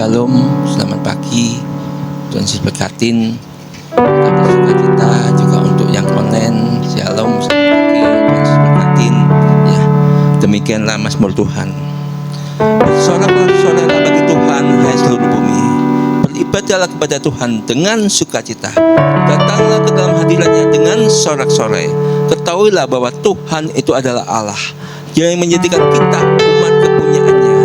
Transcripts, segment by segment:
Shalom, selamat pagi. Tuhan Yesus berkatin. Kita bersukacita juga untuk yang online. Shalom, selamat pagi. Tuhan Yesus berkatin. Ya, demikianlah Mazmur Tuhan. Bersorak-soraklah bagi Tuhan, hai seluruh bumi. Beribadahlah kepada Tuhan dengan sukacita. Datanglah ke dalam hadiratnya dengan sorak-sorai. Ketahuilah bahwa Tuhan itu adalah Allah yang menjadikan kita umat kepunyaannya,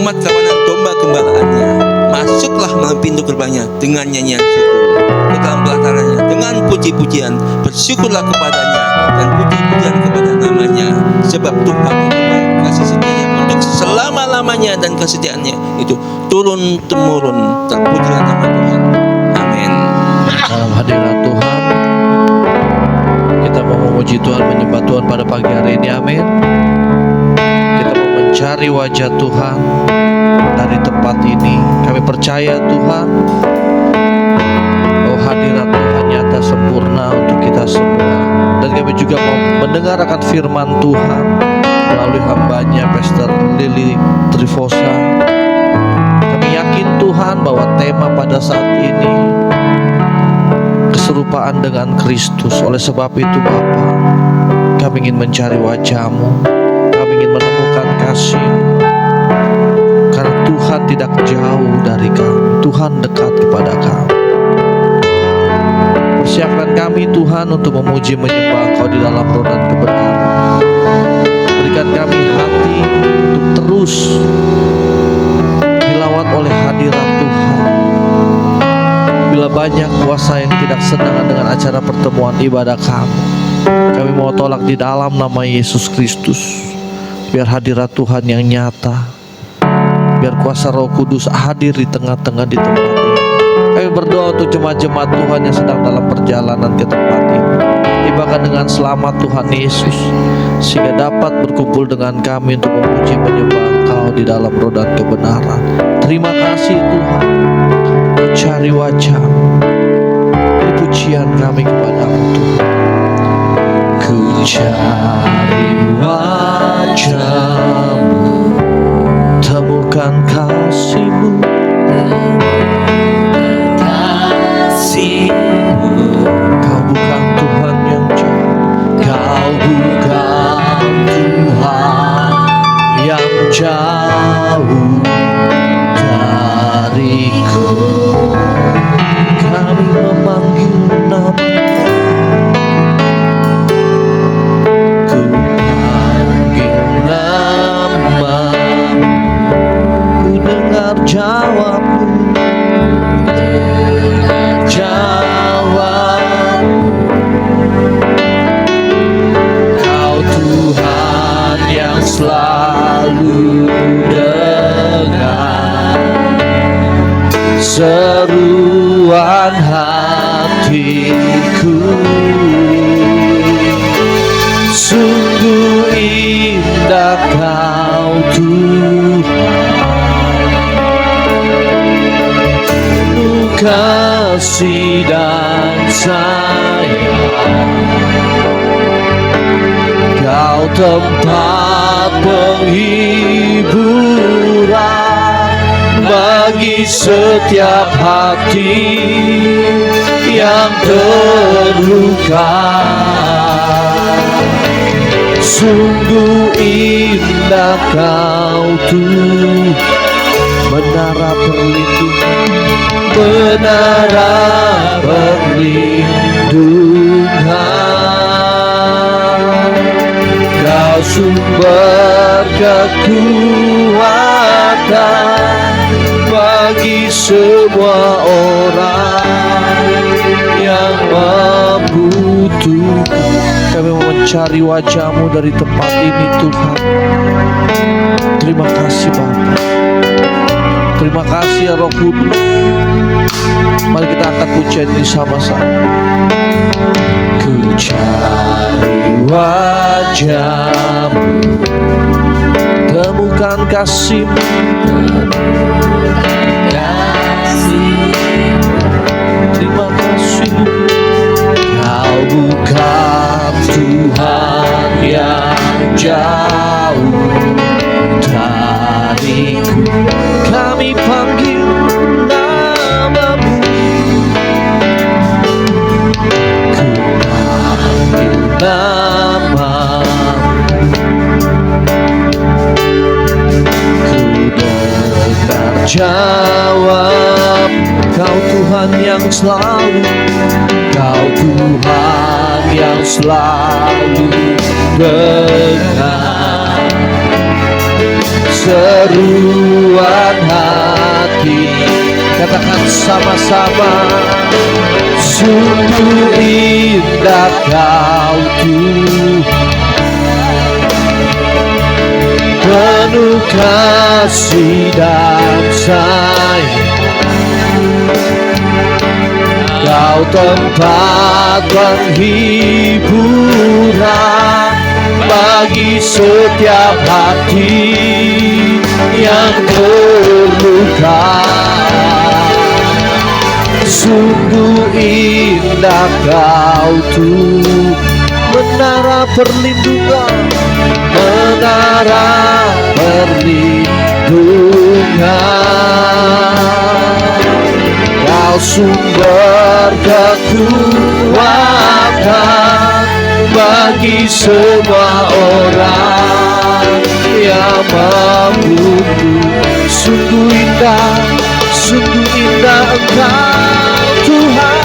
umat kawanan domba gembalaannya. Masuklah melalui pintu gerbangnya dengan nyanyian syukur, ke dalam pelatanannya dengan puji-pujian. Bersyukurlah kepadanya dan puji-pujian kepada namanya, sebab Tuhan itu baik, kasih setianya untuk selama-lamanya, dan kesetiaannya itu turun-temurun. Terpujilah nama Tuhan. Amin. Dalam hadirat Tuhan, kita mau memuji Tuhan, menyembah Tuhan pada pagi hari ini. Amin. Kita mau mencari wajah Tuhan dari tempat ini. Kami percaya Tuhan, bahwa hadirat Tuhan nyata sempurna untuk kita semua. Dan kami juga mau mendengarkan firman Tuhan melalui hambanya Pastor Lily Trifosa. Kami yakin Tuhan bahwa tema pada saat ini keserupaan dengan Kristus. Oleh sebab itu Bapa, kami ingin mencari wajah-Mu, kami ingin menemukan kasih-Mu, karena Tuhan tidak jauh dari kami, Tuhan dekat kepada kami. Persiapkan kami Tuhan untuk memuji menyembah Engkau di dalam roh dan kebenaran. Berikan kami hati untuk terus dilawat oleh hadirat Tuhan. Bila banyak kuasa yang tidak senang dengan acara pertemuan ibadah kami mau tolak di dalam nama Yesus Kristus. Biar hadirat Tuhan yang nyata, biar kuasa Roh Kudus hadir di tengah-tengah di tempat ini. Kami berdoa untuk jemaat-jemaat Tuhan yang sedang dalam perjalanan ke tempat ini. Tibakan dengan selamat Tuhan Yesus, sehingga dapat berkumpul dengan kami untuk memuji menyembah Engkau di dalam roh dan kebenaran. Terima kasih Tuhan. Cari wajah-Mu, ini pujian kami kepadamu Tuhan. Ku cari wajah-Mu, temukan kasih-Mu, Kau bukan Tuhan yang jauh, Kau bukan Tuhan yang jauh dariku. Kami memanggil nama-Mu, ku panggil nama-Mu, ku dengar jawab-Mu, Kau Tuhan yang selalu dengar seruan hatiku. Sungguh indah Kau Tuhan, penuh kasih dan sayang. Kau tempat penghiburan bagi setiap hati yang terluka. Sungguh indah Kau Tuhan, menara perlindungan, menara perlindungan. Kau sumber kekuatan bagi semua orang yang membutuhkan. Kami mau mencari wajah-Mu dari tempat ini Tuhan. Terima kasih Bapa, terima kasih ya Roh Kudus. Mari kita angkat pujian ini sama-sama. Ku cari wajah-Mu, temukan kasih-Mu, terima kasih. Kau bukan Tuhan yang jauh dariku. Kami panggil nama. Ku dengar jawab, Kau Tuhan yang selalu, Kau Tuhan yang selalu dengar seruan hati. Katakan sama-sama, sungguh indah Kau Tuhan, penuh kasih dan sayang. Kau tempat penghiburan bagi setiap hati yang terluka. Sungguh indah Kau Tuhan, menara perlindungan, menara perlindungan. Kau sumber kekuatan bagi semua orang yang membutuh. Sungguh indah Engkau Tuhan.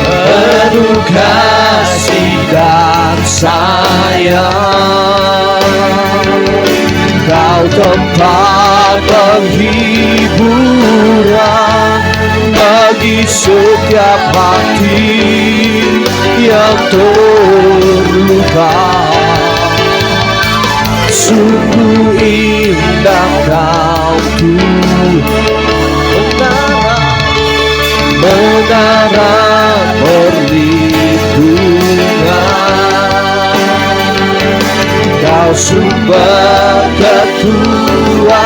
Penuh kasih dan sayang. Kau tempat penghiburan bagi setiap hati yang terluka. Sungguh indah Kau Tuhan, menara perlindungan. Kau sumber kekuatan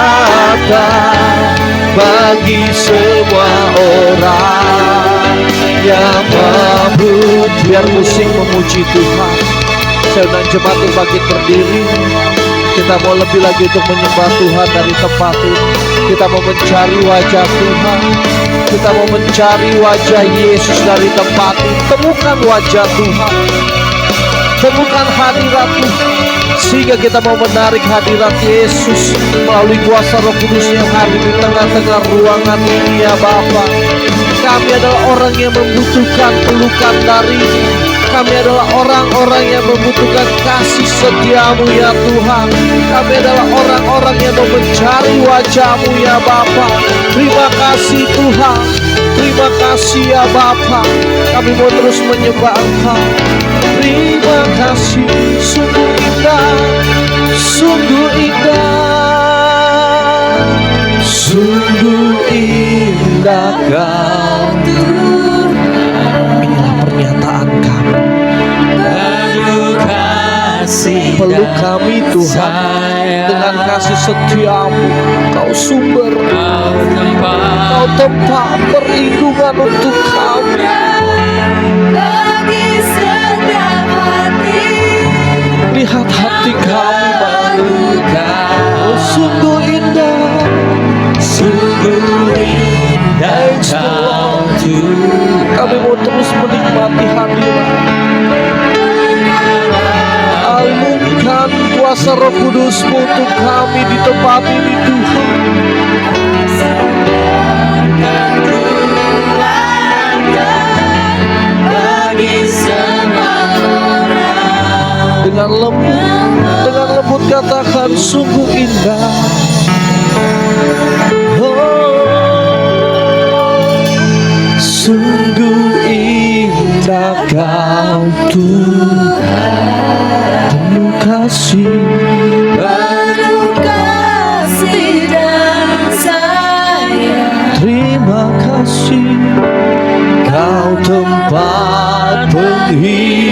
bagi semua orang yang membutuh. Biar musik memuji Tuhan. Saya undang jemaat untuk bangkit berdiri. Kita mau lebih lagi untuk menyembah Tuhan dari tempat ini. Kita mau mencari wajah Tuhan. Kita mau mencari wajah Yesus dari tempat ini. Temukan wajah Tuhan, temukan hadirat Tuhan, sehingga kita mau menarik hadirat Yesus melalui kuasa Roh Kudus yang hadir di tengah-tengah ruangan ini ya Bapa. Kami adalah orang yang membutuhkan pelukan dari-Mu. Kami adalah orang-orang yang membutuhkan kasih setia-Mu ya Tuhan. Kami adalah orang-orang yang mau mencari wajah-Mu ya Bapa. Terima kasih Tuhan, terima kasih ya Bapa. Kami mau terus menyembah Engkau. Terima kasih, sungguh indah, sungguh indah, sungguh indah Kau Tuhan. Inilah pernyataan kami. Peluk kami Tuhan dengan kasih setia-Mu. Kau sumber, Kau tempat perlindungan untuk kami. Lihat hati kami baru. Oh, sungguh indah, sungguh indah Kau Tuhan. Kami mau terus menikmati hadirat. Alunkan kuasa Roh Kudus-Mu untuk kami di tempat ini Tuhan. Dengan lembut katakan sungguh indah. Sungguh indah Kau Tuhan, penuh kasih dan sayang. Terima kasih Kau tempat penghiburan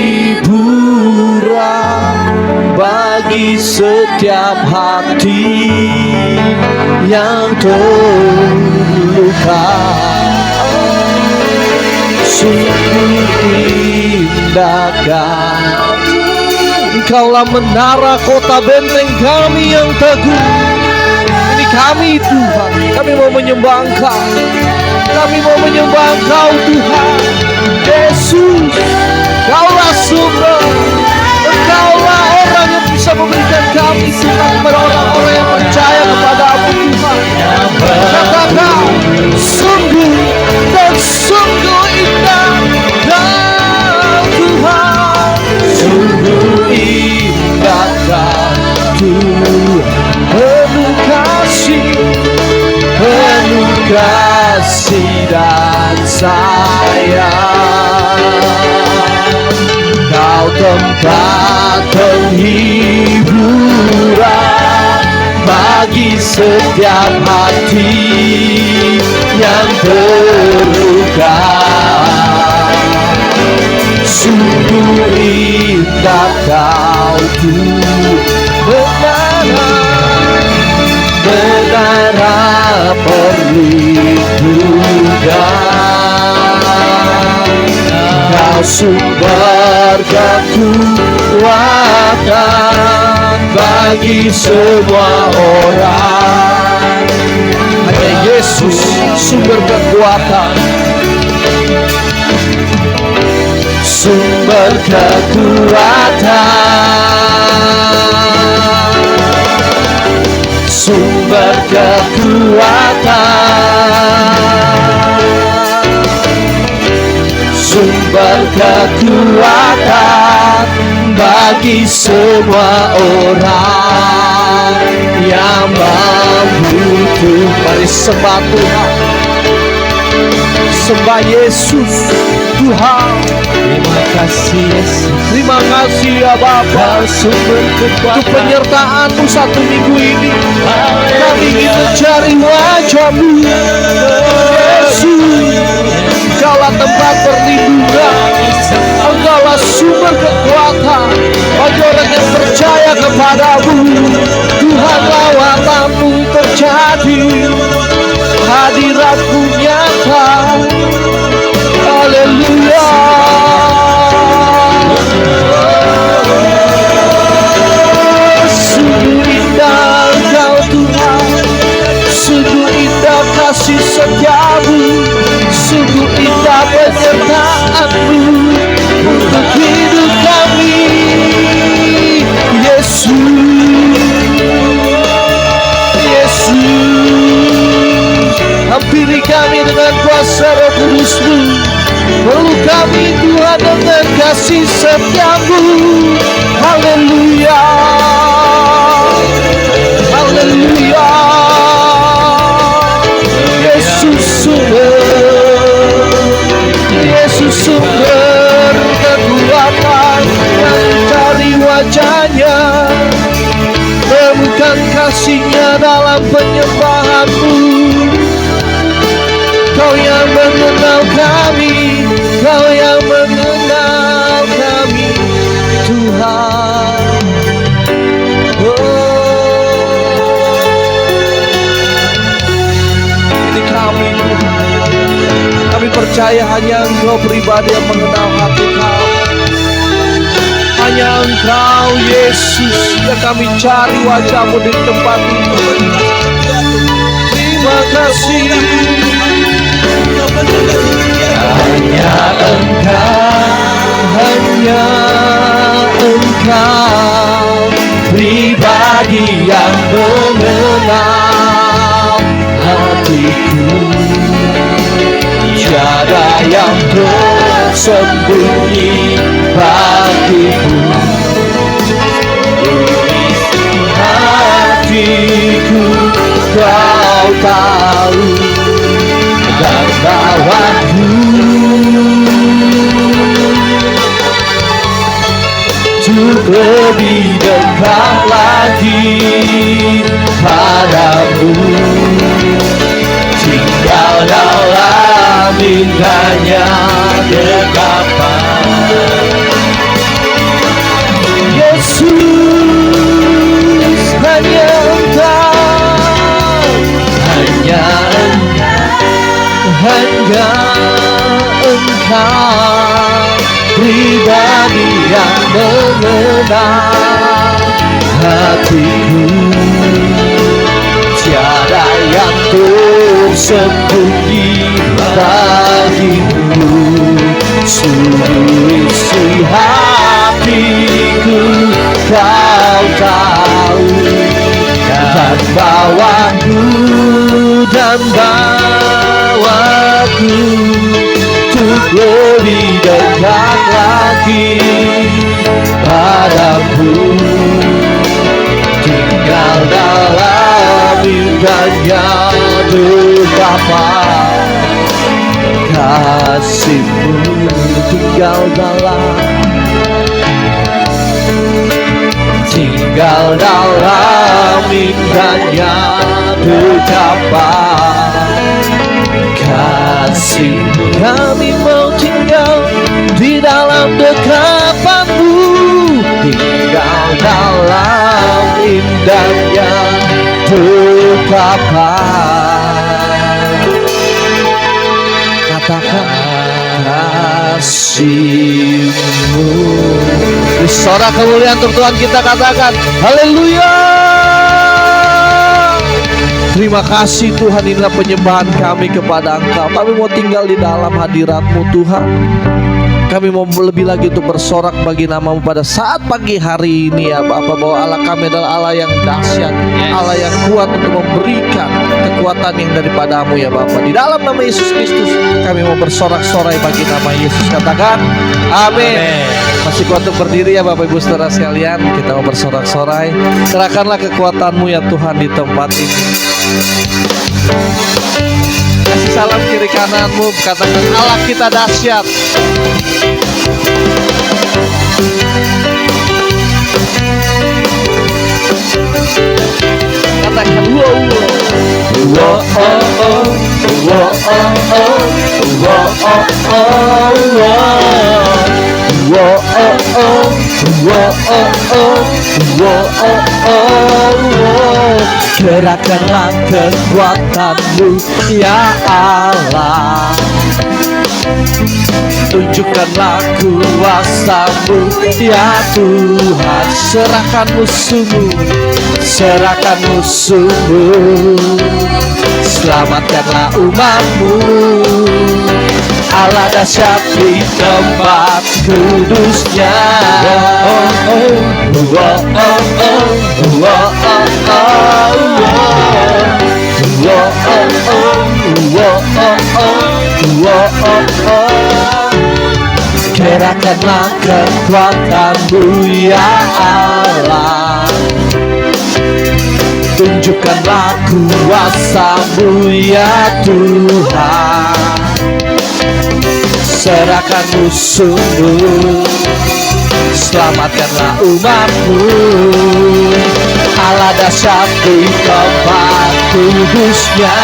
bagi setiap hati yang terluka. Sungguh indah Kau, Engkaulah menara kota benteng kami yang teguh. Ini kami Tuhan. Kami mau menyembah Engkau. Kami mau menyembah Engkau Tuhan. Yesus, Engkaulah sumber. Engkaulah orang yang bisa memberikan kami Tuhan kepada orang-orang yang percaya kepada-Mu Tuhan. Katakan, sungguh dan sungguh indah Kau Tuhan. Sungguh indah Kau Tuhan. Penuh kasih dan sayang. Kau tempat penghiburan bagi setiap hati yang terluka. Sungguh indah Kau Tuhan, menara perlindungan. Kau sumber kekuatan bagi semua orang. Hanya Yesus sumber kekuatan, sumber kekuatan, sumber kekuatan, sumber kekuatan bagi semua orang yang membutuhkan. Mari sembah Tuhan, sembah Yesus Tuhan. Terima kasih Yesus. Terima kasih ya Bapa untuk penyertaan-Mu satu minggu ini. Kami ingin mencari wajah-Mu Yesus. Engkaulah tempat perlindungan. Engkaulah sumber kekuatan bagi orang yang percaya kepada-Mu. Tuhan, lawatan-Mu terjadi, hadirat-Mu nyata. Haleluya. Sungguh indah Engkau Tuhan, sungguh indah kasih setiamu, sungguh indah penyertaan-Mu untuk hidup kami. Yesus, Yesus, hampiri kami dengan kuasa Roh Kudus-Mu. Peluk kami Tuhan dengan kasih setia-Mu. Haleluya, haleluya. Yesus sumber, Yesus sumber kekuatan. Mencari wajah-Nya, temukan kasih-Nya dalam penyembahan-Mu. Kau yang mengenal kami, Kau yang mengenal kami Tuhan. Ini kami Tuhan. Kami percaya hanya Engkau pribadi yang mengenal hati kami. Hanya Engkau Yesus yang kami cari wajah-Mu di tempat ini. Terima kasih. Hanya Engkau pribadi yang mengenal hatiku. Tiada yang tersembunyi bagiku. Isi hatiku Kau tahu, dan bawaku untuk lebih dekat lagi padamu. Tinggal dalam indahnya dekapan. Yesus, hanya Engkau, hanya Engkau pribadi yang mengenal hatiku. Tiada yang tersembunyi bagimu. Seluruh isi hatiku kau tahu, dan bawaku untuk lebih dekat lagi padamu. Tinggal dalam indahnya betapa kasih-Mu, tinggal dalam indahnya betapa kasih-Mu. Kami mau tinggal di dalam dekapan-Mu, tinggal dalam indahnya betapa. Katakan kasih-Mu. Bersorak kemuliaan untuk Tuhan kita, katakan haleluya. Terima kasih Tuhan, inilah penyembahan kami kepada Engkau. Kami mau tinggal di dalam hadirat-Mu Tuhan. Kami mau lebih lagi untuk bersorak bagi nama-Mu pada saat pagi hari ini ya Bapa, bahwa Allah kami adalah Allah yang dahsyat, Allah yang kuat untuk memberikan kekuatan yang daripada-Mu ya Bapa. Di dalam nama Yesus Kristus kami mau bersorak-sorai bagi nama Yesus. Katakan amin. Masih kuat untuk berdiri ya Bapak Ibu Saudara sekalian. Kita mau bersorak-sorai. Serahkanlah kekuatan-Mu ya Tuhan di tempat ini. Kasih salam kiri kananmu, katakan Allah kita dahsyat. Katakan wow wow wow wow Gerakkanlah kekuatan-Mu ya Allah, tunjukkanlah kuasa-Mu ya Tuhan. Serahkan musuh-Mu, selamatkanlah umat-Mu. Allah dahsyat di tempat kudus-Nya. Gerakkanlah kekuatan-Mu ya Allah, tunjukkanlah kuasa-Mu ya Tuhan. Serahkan musuh-Mu, selamatkanlah umat-Mu. Allah dahsyat di tempat kudus-Nya.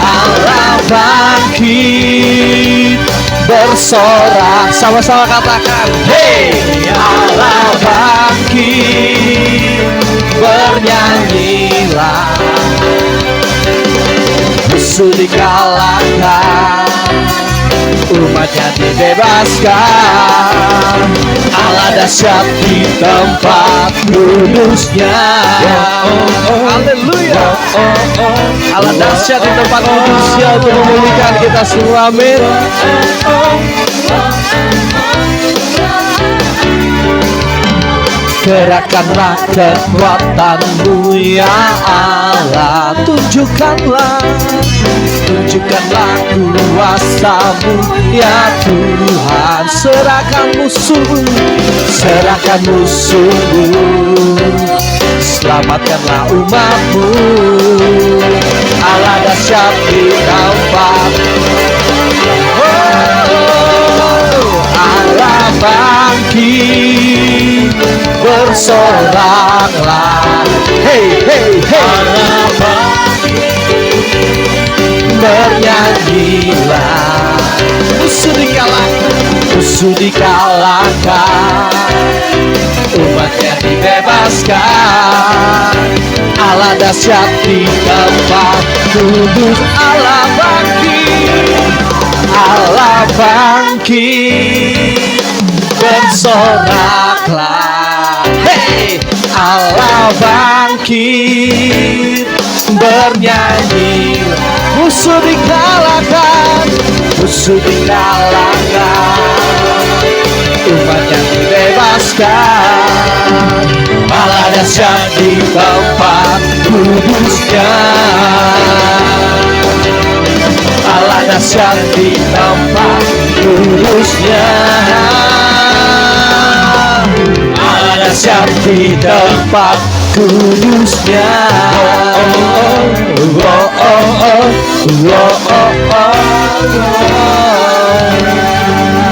Allah bangkit, bersorak, sama-sama katakan hey. Allah bangkit, bernyanyilah, musuh dikalahkan, umatnya dibebaskan. Allah dahsyat di tempat kudus-Nya. Haleluya. Allah dahsyat di tempat kudus-Nya untuk memulihkan kita semua. Amin. Gerakkanlah kekuatan-Mu ya Allah, tunjukkanlah kuasa-Mu ya Tuhan. Serahkan musuh-Mu, selamatkanlah umat-Mu. Allah dahsyat di tempat. Allah bangkit, bersoraklah, hey hey hey. Allah bangkit, bernyanyilah, musuh dikalahkan, umatnya dibebaskan. Allah dahsyat di tempat kudus. Allah bangkit, bersoraklah, hey. Allah bangkit, bernyanyi, musuh dikalahkan, musuh dikalahkan, umatnya dibebaskan. Allah dahsyat di tempat kudusnya, Allah dahsyat di tempat kudusnya, Allah dahsyat di tempat kudusnya.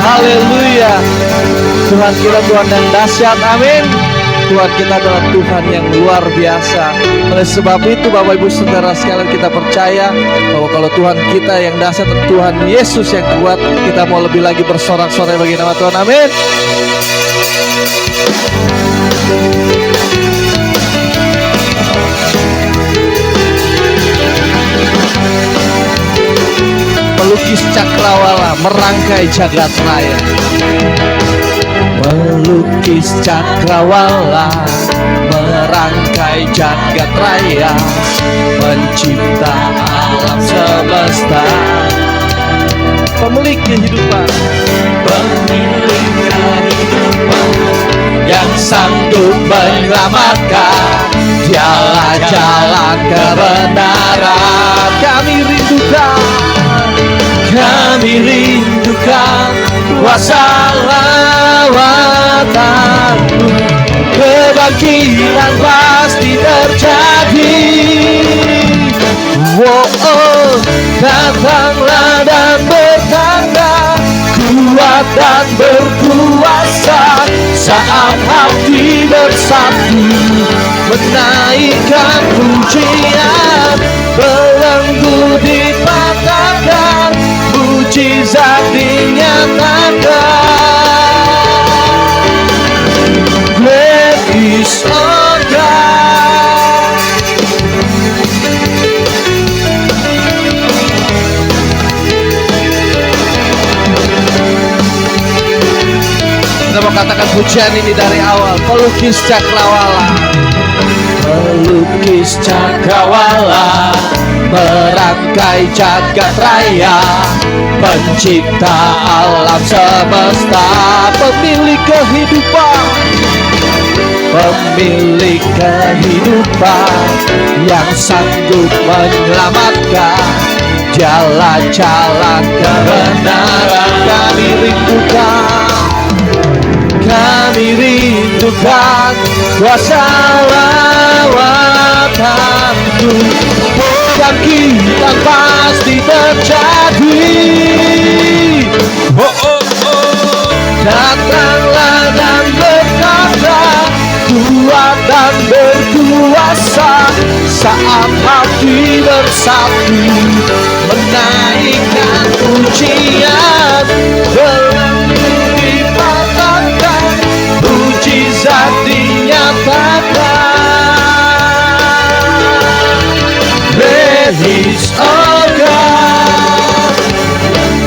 Haleluya. Tuhan kita Tuhan yang dahsyat, amin. Tuhan kita adalah Tuhan yang luar biasa. Oleh sebab itu Bapak Ibu Saudara sekalian, kita percaya bahwa kalau Tuhan kita yang dahsyat, Tuhan Yesus yang kuat, kita mau lebih lagi bersorak-sorai bagi nama Tuhan, amin. Melukis cakrawala, merangkai jagat raya. Melukis cakrawala, merangkai jagat raya, pencipta alam semesta, pemilik kehidupan, pemilik kehidupan, yang sanggup menyelamatkan, dialah jalan kebenaran. Kami rindukan kuasa lawatanmu, kebangkitan pasti terjadi. Datanglah dan bertanda, kuat dan berkuasa, saat hati bersatu menaikkan pujian, belenggu dipatahkan, mujizat dinyatakan. Great is our God. Kita mau katakan pujian ini dari awal. Pelukis cakrawala, pelukis cakrawala, merangkai jagat raya, pencipta alam semesta, pemilik kehidupan, pemilik kehidupan, yang sanggup menyelamatkan, jalan-jalan kebenaran. Kami rindukan kuasa lawatanmu, kebangkitan pasti terjadi. Datanglah dan berkata, kuat dan berkuasa, saat hati bersatu menaikkan pujian, belenggu dipatahkan, mujizat dinyatakan. Great is our God.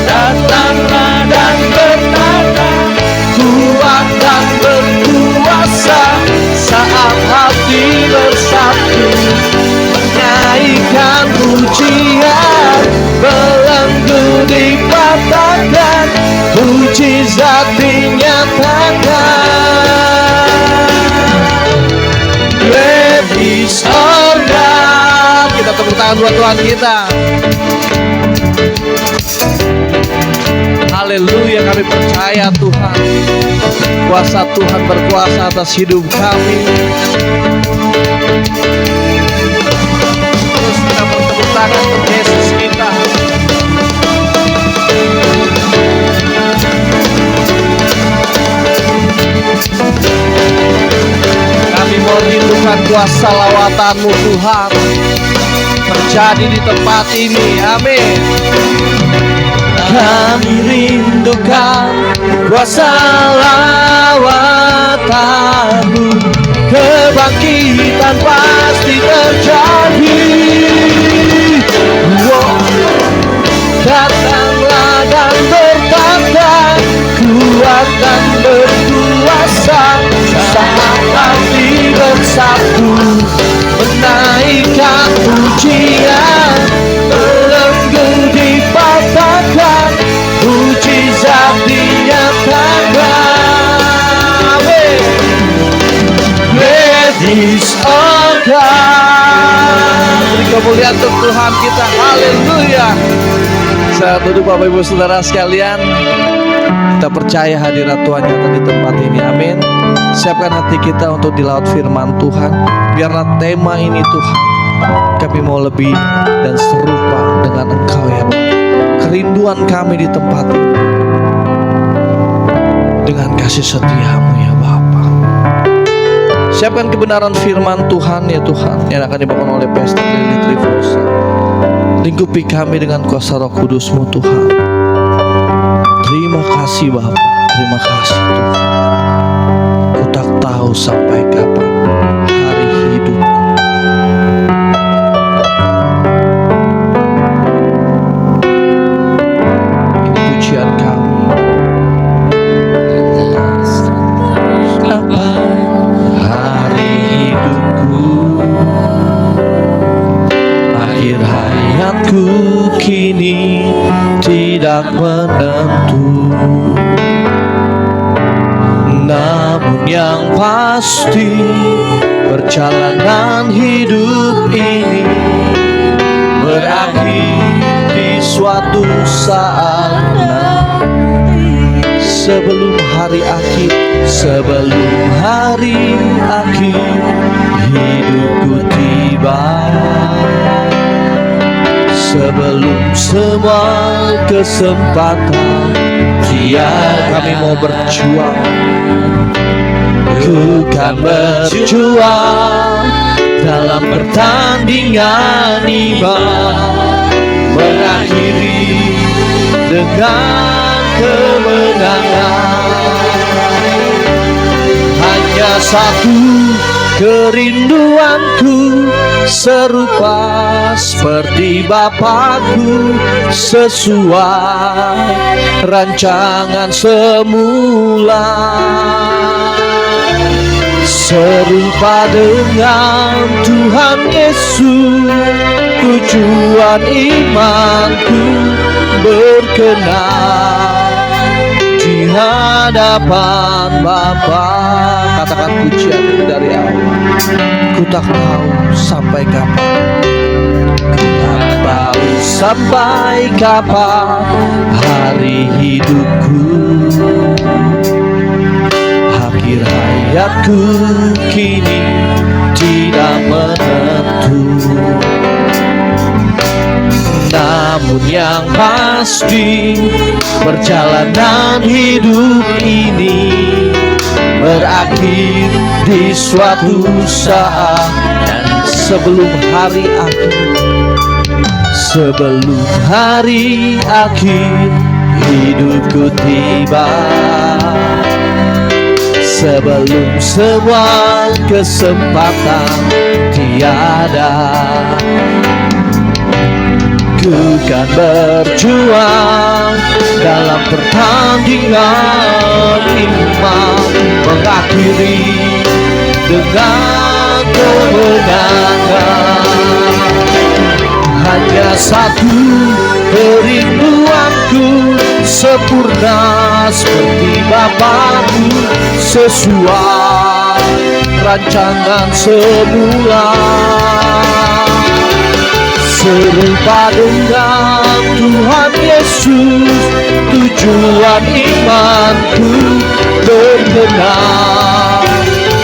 Datanglah dan bertanda, kuat dan berkuasa, saat hati bersatu menaikkan pujian, belenggu dipatahkan, mujizat dinyatakan. Great is our God. Kita tepuk tangan buat Tuhan kita. Haleluya, kami percaya Tuhan, kuasa Tuhan berkuasa atas hidup kami. Terus kita bertepuk tangan untuk Yesus kita. Kami mau rindukan kuasa lawatan-Mu Tuhan terjadi di tempat ini, amin. Kami rindukan kuasa lawatan-Mu, kebangkitan pasti terjadi. Datanglah dan bertanda, kuat dan berkuasa, saat hati bersatu menaikkan pujian, belenggu dipatahkan, mujizat dinyatakan. Great is our God. Beri kemuliaan untuk Tuhan kita. Haleluya. Saat duduk Bapak Ibu Saudara sekalian, kita percaya hadirat Tuhan nyata di tempat ini. Amin. Siapkan hati kita untuk dilaut firman Tuhan. Biarlah tema ini Tuhan, kami mau lebih dan serupa dengan Engkau ya Bapa. Kerinduan kami di tempat ini dengan kasih setiamu ya Bapa. Siapkan kebenaran firman Tuhan ya Tuhan, yang akan dibawakan oleh Pastor Lili Trifosa. Lingkupi kami dengan kuasa Roh Kudus-Mu Tuhan. Terima kasih Bapa, terima kasih Tuhan. Ku tak tahu sampai kapan hari hidup. Ini pujian kami. Sampai hari hidupku, akhir hayatku kini tidak menentu. Namun yang pasti perjalanan hidup ini berakhir di suatu saat nanti. Sebelum hari akhir, sebelum hari akhir hidupku tiba. Sebelum semua kesempatan tiada, kami mau berjuang. Ku kan berjuang dalam pertandingan iman, mengakhiri dengan kemenangan. Hanya satu kerinduanku, serupa seperti Bapakku, sesuai rancangan semula. Serupa dengan Tuhan Yesus, tujuan imanku berkenan di hadapan Bapa. Katakan pujian itu dari awal. Ku tak tahu sampai kapan, ku tak tahu sampai kapan hari hidupku. Akhir hayatku kini tidak menentu. Namun yang pasti perjalanan hidup ini berakhir di suatu saat. Dan sebelum hari akhir, sebelum hari akhir hidupku tiba. Sebelum semua kesempatan tiada, ku kan berjuang dalam pertandingan iman, mengakhiri dengan kemenangan. Hanya satu kerinduanku, sempurna seperti Bapakku, sesuai rancangan semula. Serupa dengan Tuhan Yesus, tujuan imanku berkenan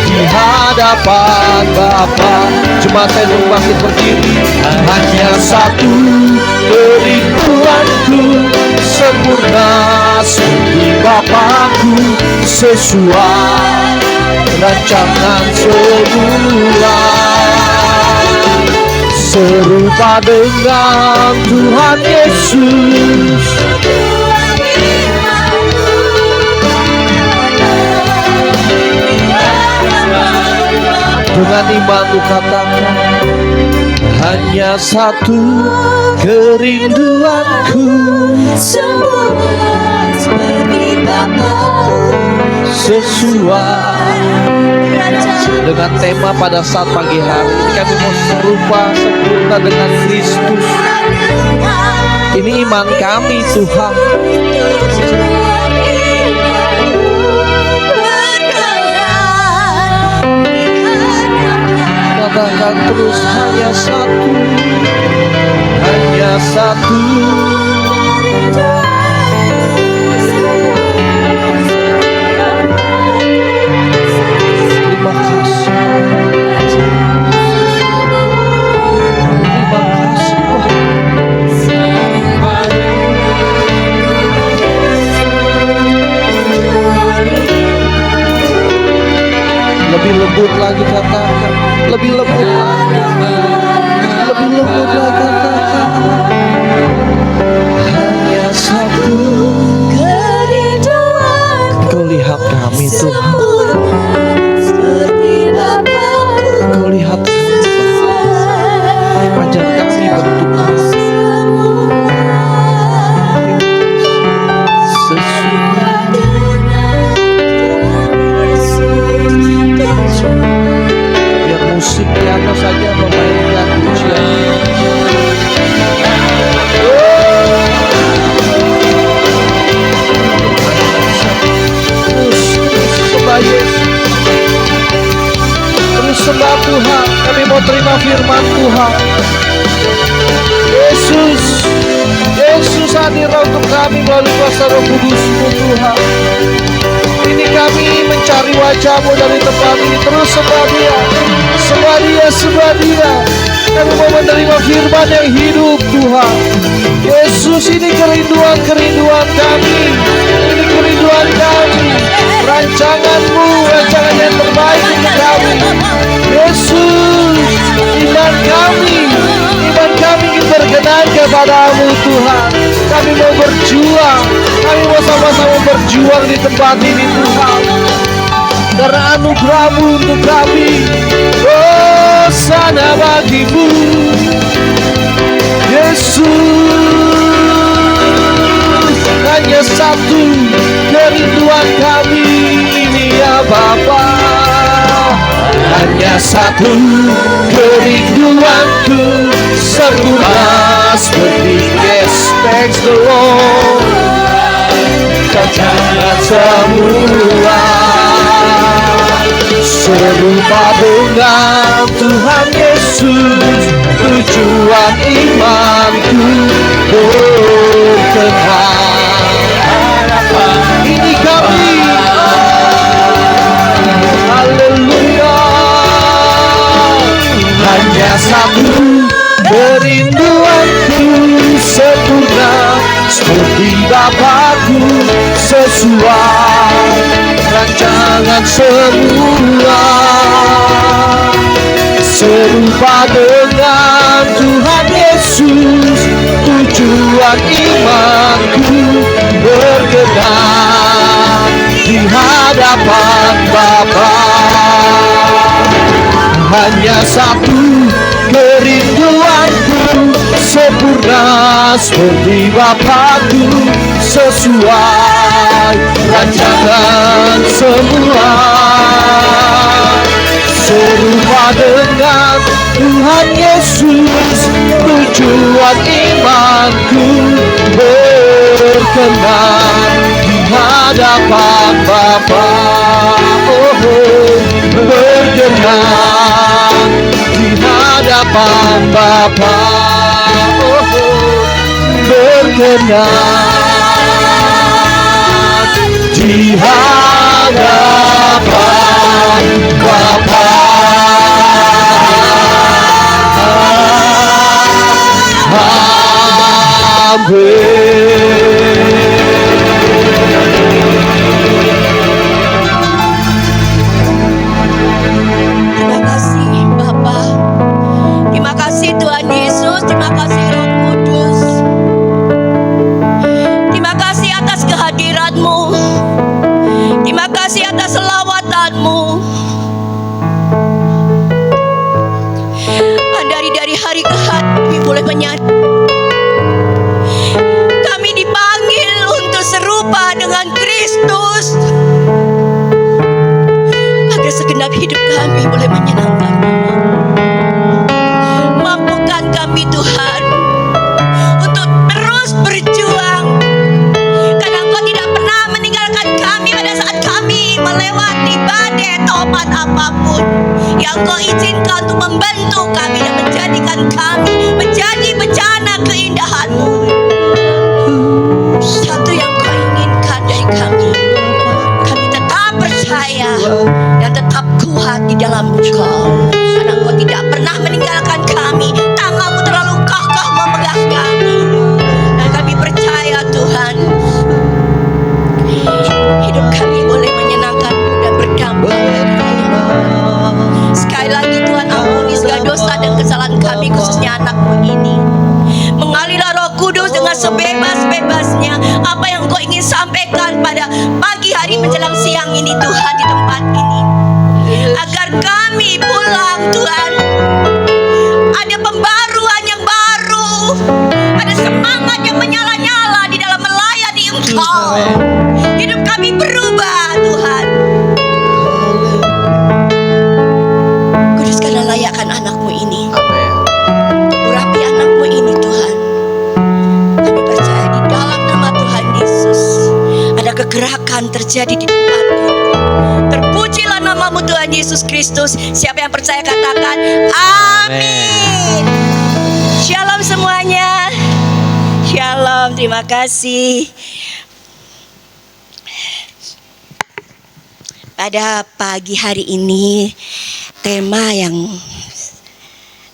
di hadapan Bapa. Jemaat saya bangkit berdiri. Hanya satu kerinduanku, sempurna seperti Bapakku, sesuai rancangan semula. Serupa dengan Tuhan Yesus, dengan iman ku katakan, hanya satu kerinduanku, sempurna seperti Bapa, sesuai dengan tema pada saat pagi hari ini. Kami mau serupa sempurna dengan Kristus. Ini iman kami Tuhan. Katakan terus hanya satu, hanya satu. Terima kasih. Terima kasih lebih lembut lagi katakan, lebih lembut lagi, lebih lembut lagi katakan, hanya satu kerinduan. Kau lihat kami Tuhan, Kau lihat kami, ajar kami bentuk biar musik piano saja memainkan pujian. Terus sembah Yesus, terus sembah Tuhan. Kami mau terima firman Tuhan. Yesus, Yesus hadir untuk kami melalui kuasa Roh Kudus-Mu Tuhan. Ini kami mencari wajah-Mu dari tempat ini. Terus sembah Dia, sembah Dia, sembah Dia. Kami mau menerima firman yang hidup Tuhan. Yesus, ini kerinduan-kerinduan kami. Ini kerinduan kami. Rancangan-Mu, rancangan yang terbaik untuk kami. Yesus, iman kami ingin berkenan kepada-Mu Tuhan. Kami mau berjuang, kami mau sama-sama berjuang di tempat ini Tuhan. Karena anugerah-Mu untuk kami, oh sana bagi-Mu Yesus. Hanya satu kerinduan kami ini ya Bapa. Hanya satu kerinduanku, sempurna seperti thanks the Lord. Katakan semua serupa dengan Tuhan Yesus. Tujuan imanku berkenan. Ini kami, haleluya. Hanya satu kerinduanku, sempurna seperti Bapa-Ku, sesuai rancangan semula. Serupa dengan Tuhan Yesus, tujuan imanku berkenan di hadapan Bapa. Hanya satu kerinduanku, sempurna seperti Bapa-Ku, sesuai rancangan semula. Serupa dengan Tuhan Yesus, tujuan imanku berkenan di hadapan Bapa. Oh, berkenan di hadapan Bapa. Oh, berkenan di hadapan Bapa. Terima kasih Bapa. Terima kasih Tuhan Yesus. Terima kasih Roh Kudus. Terima kasih atas kehadiran-Mu. Terima kasih atas selawatan-Mu. Dari hari ke hari kami boleh menyadari kami boleh menyenangkan. Mampukan kami Tuhan untuk terus berjuang, karena Engkau tidak pernah meninggalkan kami pada saat kami melewati badai topan apapun. Yang Engkau izinkan untuk membantu kami dan menjadikan kami menjadi bejana keindahan-Mu. Satu yang Kau inginkan dari kami tetap percaya dan tetap kuat di dalam Engkau, karena Engkau tidak pernah meninggalkan kami. Tangan-Mu terlalu kokoh memegang kami, dan kami percaya Tuhan, hidup kami boleh menyenangkan-Mu dan berdampak. Sekali lagi Tuhan, ampuni segala dosa dan kesalahan kami, khususnya anak-Mu ini. Mengalirlah Roh Kudus dengan sebebas-bebasnya apa yang Engkau ingin sampaikan pada pagi hari menjelang siang ini Tuhan, di tempat ini, agar kami pulang Tuhan ada pembaruan yang baru, ada semangat yang menyala-nyala di dalam melayani Engkau. Hidup kami berubah Tuhan. Kuduskanlah layakkan anak-Mu ini, urapi anak-Mu ini Tuhan. Kami percaya di dalam nama Tuhan Yesus ada kegerakan terjadi di tempat ini. Terpujilah nama-Mu Tuhan Yesus Kristus. Siapa yang percaya katakan amin. Shalom semuanya. Shalom, terima kasih. Pada pagi hari ini tema yang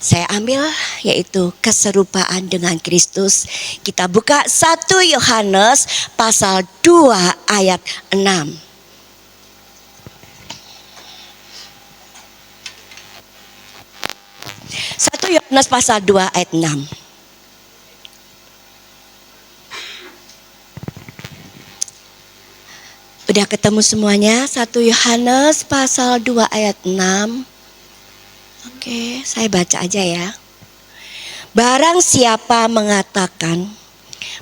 saya ambil yaitu keserupaan dengan Kristus. Kita buka 1 Yohanes pasal 2 ayat 6. 1 Yohanes pasal 2 ayat 6. Udah ketemu semuanya? 1 Yohanes pasal 2 ayat 6. Oke, saya baca aja ya. Barang siapa mengatakan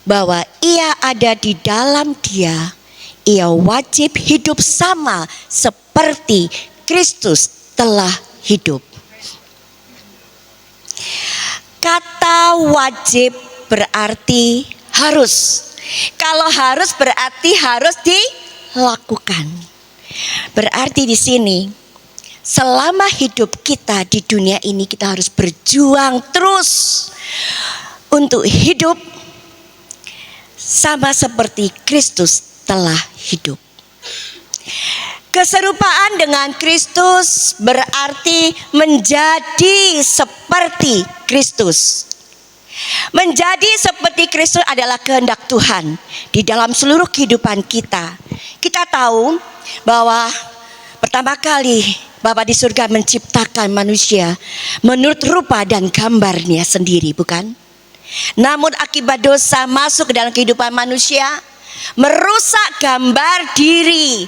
bahwa ia ada di dalam Dia, ia wajib hidup sama seperti Kristus telah hidup. Kata wajib berarti harus. Kalau harus berarti harus dilakukan. Berarti di sini selama hidup kita di dunia ini kita harus berjuang terus untuk hidup sama seperti Kristus telah hidup. Keserupaan dengan Kristus berarti menjadi seperti Kristus. Menjadi seperti Kristus adalah kehendak Tuhan di dalam seluruh kehidupan kita. Kita tahu bahwa pertama kali Bapa di surga menciptakan manusia menurut rupa dan gambarnya sendiri, bukan? Namun akibat dosa masuk ke dalam kehidupan manusia, merusak gambar diri,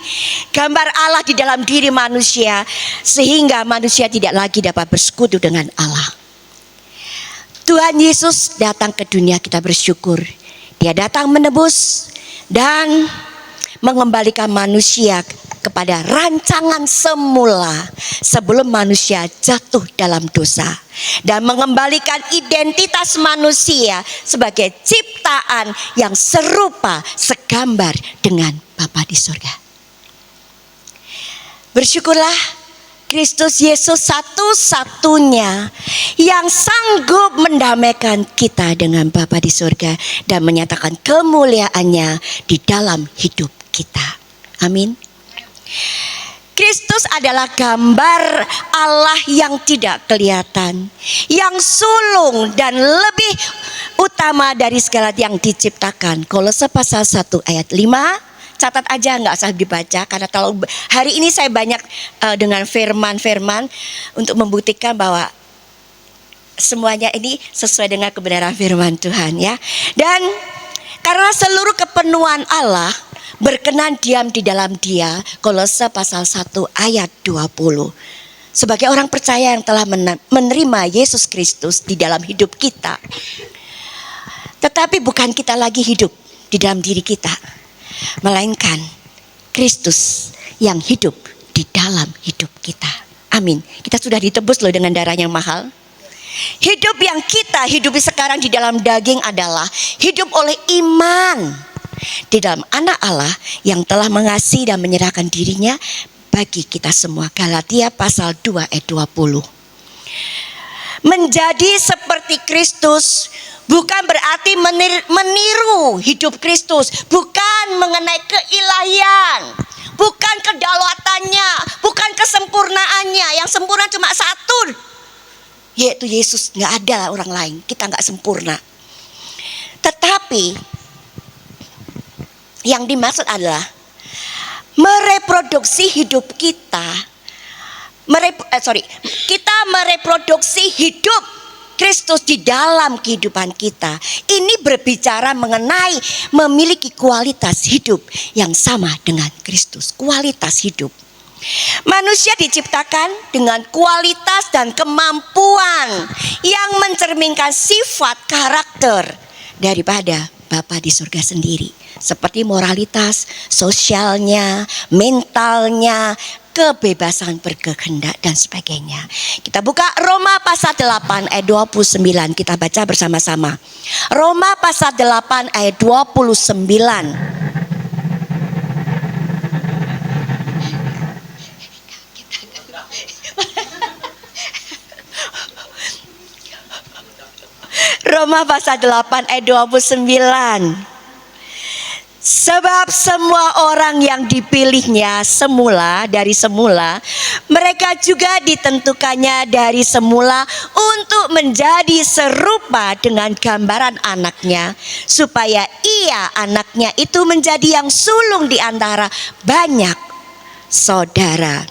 gambar Allah di dalam diri manusia, sehingga manusia tidak lagi dapat bersekutu dengan Allah. Tuhan Yesus datang ke dunia, kita bersyukur. Dia datang menebus dan mengembalikan manusia kepada rancangan semula sebelum manusia jatuh dalam dosa, dan mengembalikan identitas manusia sebagai ciptaan yang serupa segambar dengan Bapa di surga. Bersyukurlah Kristus Yesus satu-satunya yang sanggup mendamaikan kita dengan Bapa di surga dan menyatakan kemuliaannya di dalam hidup kita. Amin. Kristus adalah gambar Allah yang tidak kelihatan, yang sulung dan lebih utama dari segala yang diciptakan. Kolose pasal 1 ayat 5. Catat aja, nggak usah dibaca karena terlalu. Hari ini saya banyak dengan firman-firman untuk membuktikan bahwa semuanya ini sesuai dengan kebenaran firman Tuhan ya. Dan karena seluruh kepenuhan Allah berkenan diam di dalam Dia. Kolose pasal 1 ayat 20. Sebagai orang percaya yang telah menerima Yesus Kristus di dalam hidup kita. Tetapi bukan kita lagi hidup di dalam diri kita, melainkan Kristus yang hidup di dalam hidup kita. Amin. Kita sudah ditebus loh dengan darah yang mahal. Hidup yang kita hidupi sekarang di dalam daging adalah hidup oleh iman di dalam anak Allah yang telah mengasihi dan menyerahkan dirinya bagi kita semua. Galatia pasal 2 ayat 20. Menjadi seperti Kristus bukan berarti meniru hidup Kristus, bukan mengenai keilahian, bukan kedaulatannya, bukan kesempurnaannya. Yang sempurna cuma satu, yaitu Yesus. Nggak ada orang lain, kita nggak sempurna. Tetapi yang dimaksud adalah mereproduksi hidup kita. Kita mereproduksi hidup Kristus di dalam kehidupan kita. Ini berbicara mengenai memiliki kualitas hidup yang sama dengan Kristus. Kualitas hidup. Manusia diciptakan dengan kualitas dan kemampuan yang mencerminkan sifat karakter daripada Bapa di surga sendiri. Seperti moralitas, sosialnya, mentalnya, kebebasan berkehendak dan sebagainya. Kita buka Roma pasal 8 ayat 29, kita baca bersama-sama. Roma pasal 8 ayat 29. Roma pasal 8 ayat 29. Sebab semua orang yang dipilihnya dari semula, mereka juga ditentukannya dari semula untuk menjadi serupa dengan gambaran anaknya, supaya anaknya itu menjadi yang sulung di antara banyak saudara.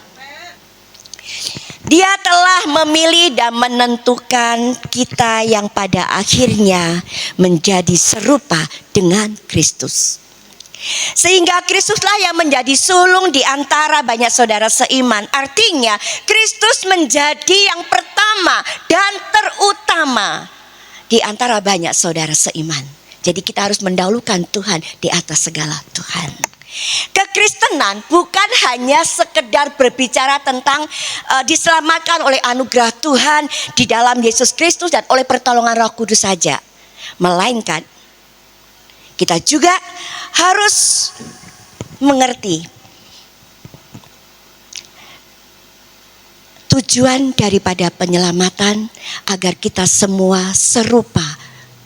Dia telah memilih dan menentukan kita yang pada akhirnya menjadi serupa dengan Kristus. Sehingga Kristuslah yang menjadi sulung di antara banyak saudara seiman. Artinya Kristus menjadi yang pertama dan terutama di antara banyak saudara seiman. Jadi kita harus mendahulukan Tuhan di atas segala Tuhan. Kekristenan bukan hanya sekedar berbicara tentang diselamatkan oleh anugerah Tuhan di dalam Yesus Kristus dan oleh pertolongan Roh Kudus saja. Melainkan kita juga harus mengerti tujuan daripada penyelamatan agar kita semua serupa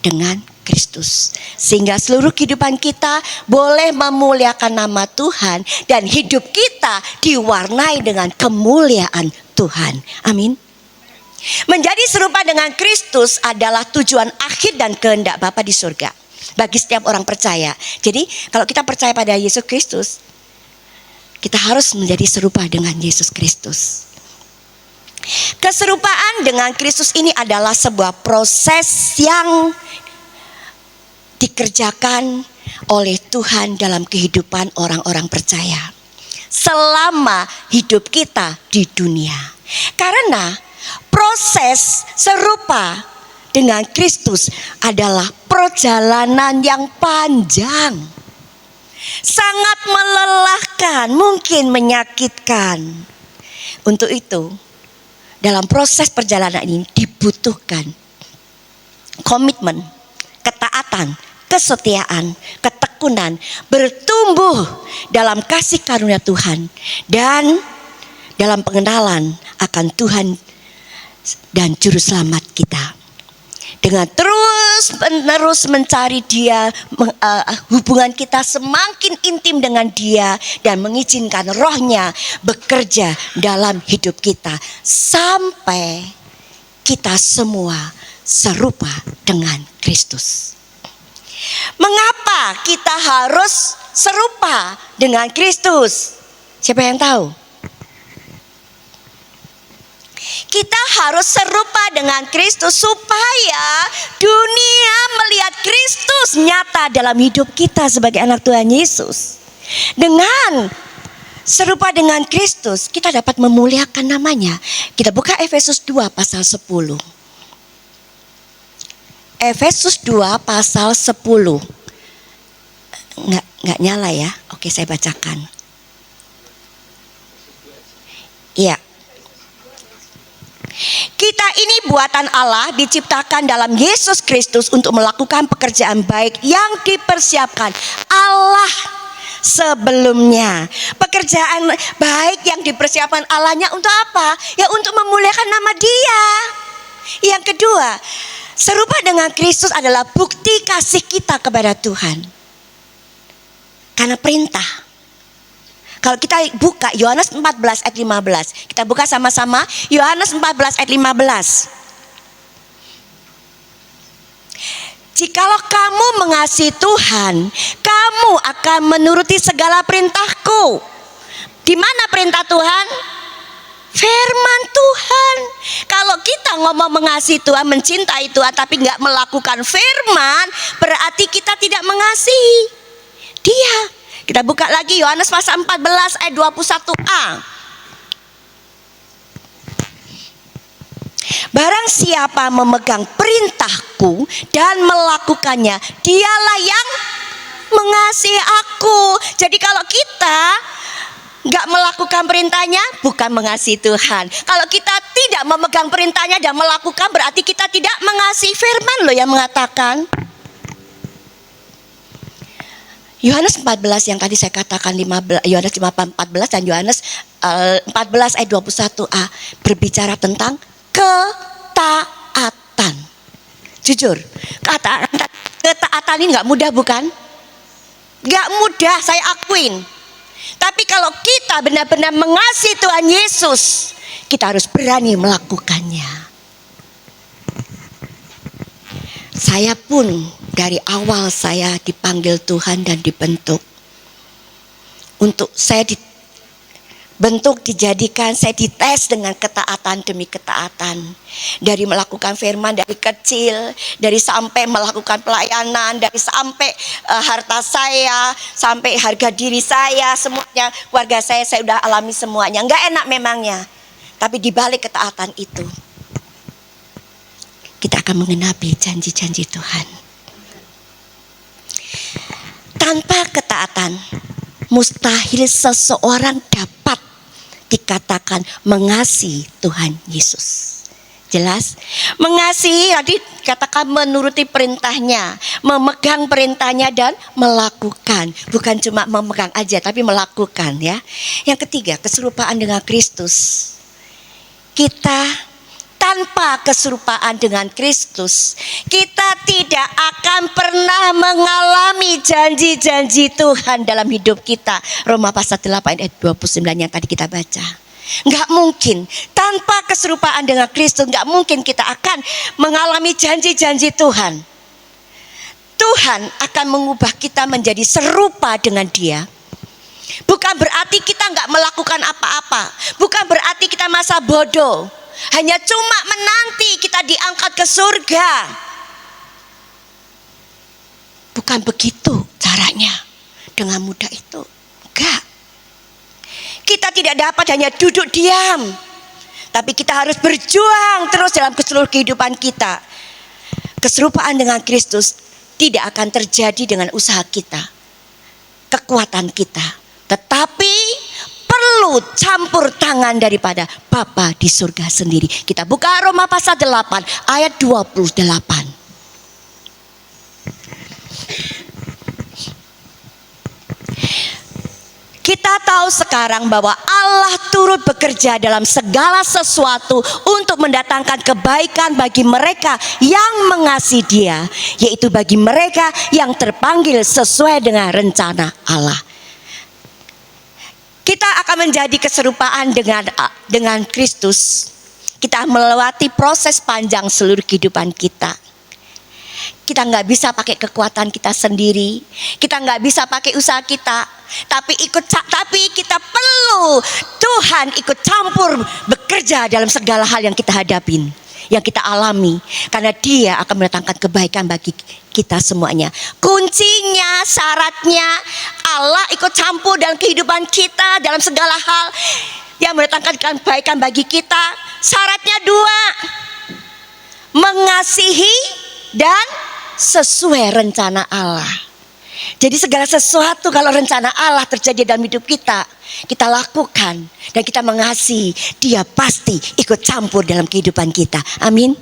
dengan Kristus. Sehingga seluruh kehidupan kita boleh memuliakan nama Tuhan dan hidup kita diwarnai dengan kemuliaan Tuhan. Amin. Menjadi serupa dengan Kristus adalah tujuan akhir dan kehendak Bapa di surga bagi setiap orang percaya. Jadi kalau kita percaya pada Yesus Kristus, kita harus menjadi serupa dengan Yesus Kristus. Keserupaan dengan Kristus ini adalah sebuah proses yang dikerjakan oleh Tuhan dalam kehidupan orang-orang percaya selama hidup kita di dunia. Karena proses serupa dengan Kristus adalah perjalanan yang panjang, sangat melelahkan, mungkin menyakitkan. Untuk itu, dalam proses perjalanan ini dibutuhkan komitmen, ketaatan, kesetiaan, ketekunan, bertumbuh dalam kasih karunia Tuhan dan dalam pengenalan akan Tuhan dan Juru Selamat kita. Dengan terus-menerus mencari Dia, hubungan kita semakin intim dengan Dia dan mengizinkan Roh-Nya bekerja dalam hidup kita sampai kita semua serupa dengan Kristus. Mengapa kita harus serupa dengan Kristus? Siapa yang tahu? Kita harus serupa dengan Kristus supaya dunia melihat Kristus nyata dalam hidup kita sebagai anak Tuhan Yesus. Dengan serupa dengan Kristus, kita dapat memuliakan namanya. Kita buka Efesus 2 pasal 10. Efesus 2 pasal 10. Nggak nyala ya. Oke, saya bacakan. Iya. buatan Allah, diciptakan dalam Yesus Kristus untuk melakukan pekerjaan baik yang dipersiapkan Allah sebelumnya. Pekerjaan baik yang dipersiapkan Allahnya untuk apa? Ya untuk memuliakan nama Dia. Yang kedua, serupa dengan Kristus adalah bukti kasih kita kepada Tuhan. Karena perintah. Kalau kita buka Yohanes 14 ayat 15. Kita buka sama-sama Yohanes 14 ayat 15. Jikalau kamu mengasihi Tuhan, kamu akan menuruti segala perintahku. Di mana perintah Tuhan? Firman Tuhan. Kalau kita ngomong mengasihi Tuhan, mencintai Tuhan, tapi nggak melakukan firman, berarti kita tidak mengasihi Dia. Kita buka lagi Yohanes pasal 14 ayat 21a. Barang siapa memegang perintahku dan melakukannya, dialah yang mengasihi aku. Jadi kalau kita nggak melakukan perintahnya, bukan mengasihi Tuhan. Kalau kita tidak memegang perintahnya dan melakukan, berarti kita tidak mengasihi. Firman loh yang mengatakan. Yohanes 14 yang tadi saya katakan, Yohanes 14 dan Yohanes 14 ayat 21a berbicara tentang ketaatan. Jujur, ketaatan ini gak mudah, bukan? Gak mudah, saya akuin. Tapi kalau kita benar-benar mengasihi Tuhan Yesus, kita harus berani melakukannya. Saya pun dari awal saya dipanggil Tuhan dan dibentuk. Untuk saya dibentuk, dijadikan, saya dites dengan ketaatan demi ketaatan. Dari melakukan firman dari kecil, dari sampai melakukan pelayanan, dari sampai harta saya, sampai harga diri saya, semuanya, keluarga saya sudah alami semuanya. Enggak enak memangnya. Tapi di balik ketaatan itu, kita akan mengenapi janji-janji Tuhan. Tanpa ketaatan, mustahil seseorang dapat dikatakan mengasihi Tuhan Yesus. Jelas? Mengasihi tadi katakan menuruti perintahnya, memegang perintahnya dan melakukan. Bukan cuma memegang aja, tapi melakukan ya. Yang ketiga, keserupaan dengan Kristus. Kita tanpa keserupaan dengan Kristus, kita tidak akan pernah mengalami janji-janji Tuhan dalam hidup kita. Roma pasal 8 ayat 29 yang tadi kita baca. Enggak mungkin, tanpa keserupaan dengan Kristus, enggak mungkin kita akan mengalami janji-janji Tuhan. Tuhan akan mengubah kita menjadi serupa dengan Dia. Bukan berarti kita enggak melakukan apa-apa. Bukan berarti kita masa bodoh. Hanya cuma menanti kita diangkat ke surga. Bukan begitu caranya. Dengan mudah itu. Enggak. Kita tidak dapat hanya duduk diam. Tapi kita harus berjuang terus dalam seluruh kehidupan kita. Keserupaan dengan Kristus tidak akan terjadi dengan usaha kita, kekuatan kita. Tetapi perlu campur tangan daripada Bapa di surga sendiri. Kita buka Roma pasal 8 ayat 28. Kita tahu sekarang bahwa Allah turut bekerja dalam segala sesuatu untuk mendatangkan kebaikan bagi mereka yang mengasihi Dia, yaitu bagi mereka yang terpanggil sesuai dengan rencana Allah. Kita akan menjadi keserupaan dengan Kristus. Kita melewati proses panjang seluruh kehidupan kita. Kita nggak bisa pakai kekuatan kita sendiri. Kita nggak bisa pakai usaha kita. Tapi kita perlu Tuhan ikut campur bekerja dalam segala hal yang kita hadapin, yang kita alami. Karena Dia akan mendatangkan kebaikan bagi kita semuanya. Kuncinya, syaratnya Allah ikut campur dalam kehidupan kita, dalam segala hal yang mendatangkan kebaikan bagi kita. Syaratnya 2, mengasihi dan sesuai rencana Allah. Jadi segala sesuatu kalau rencana Allah terjadi dalam hidup kita, kita lakukan dan kita mengasihi, Dia pasti ikut campur dalam kehidupan kita. Amin.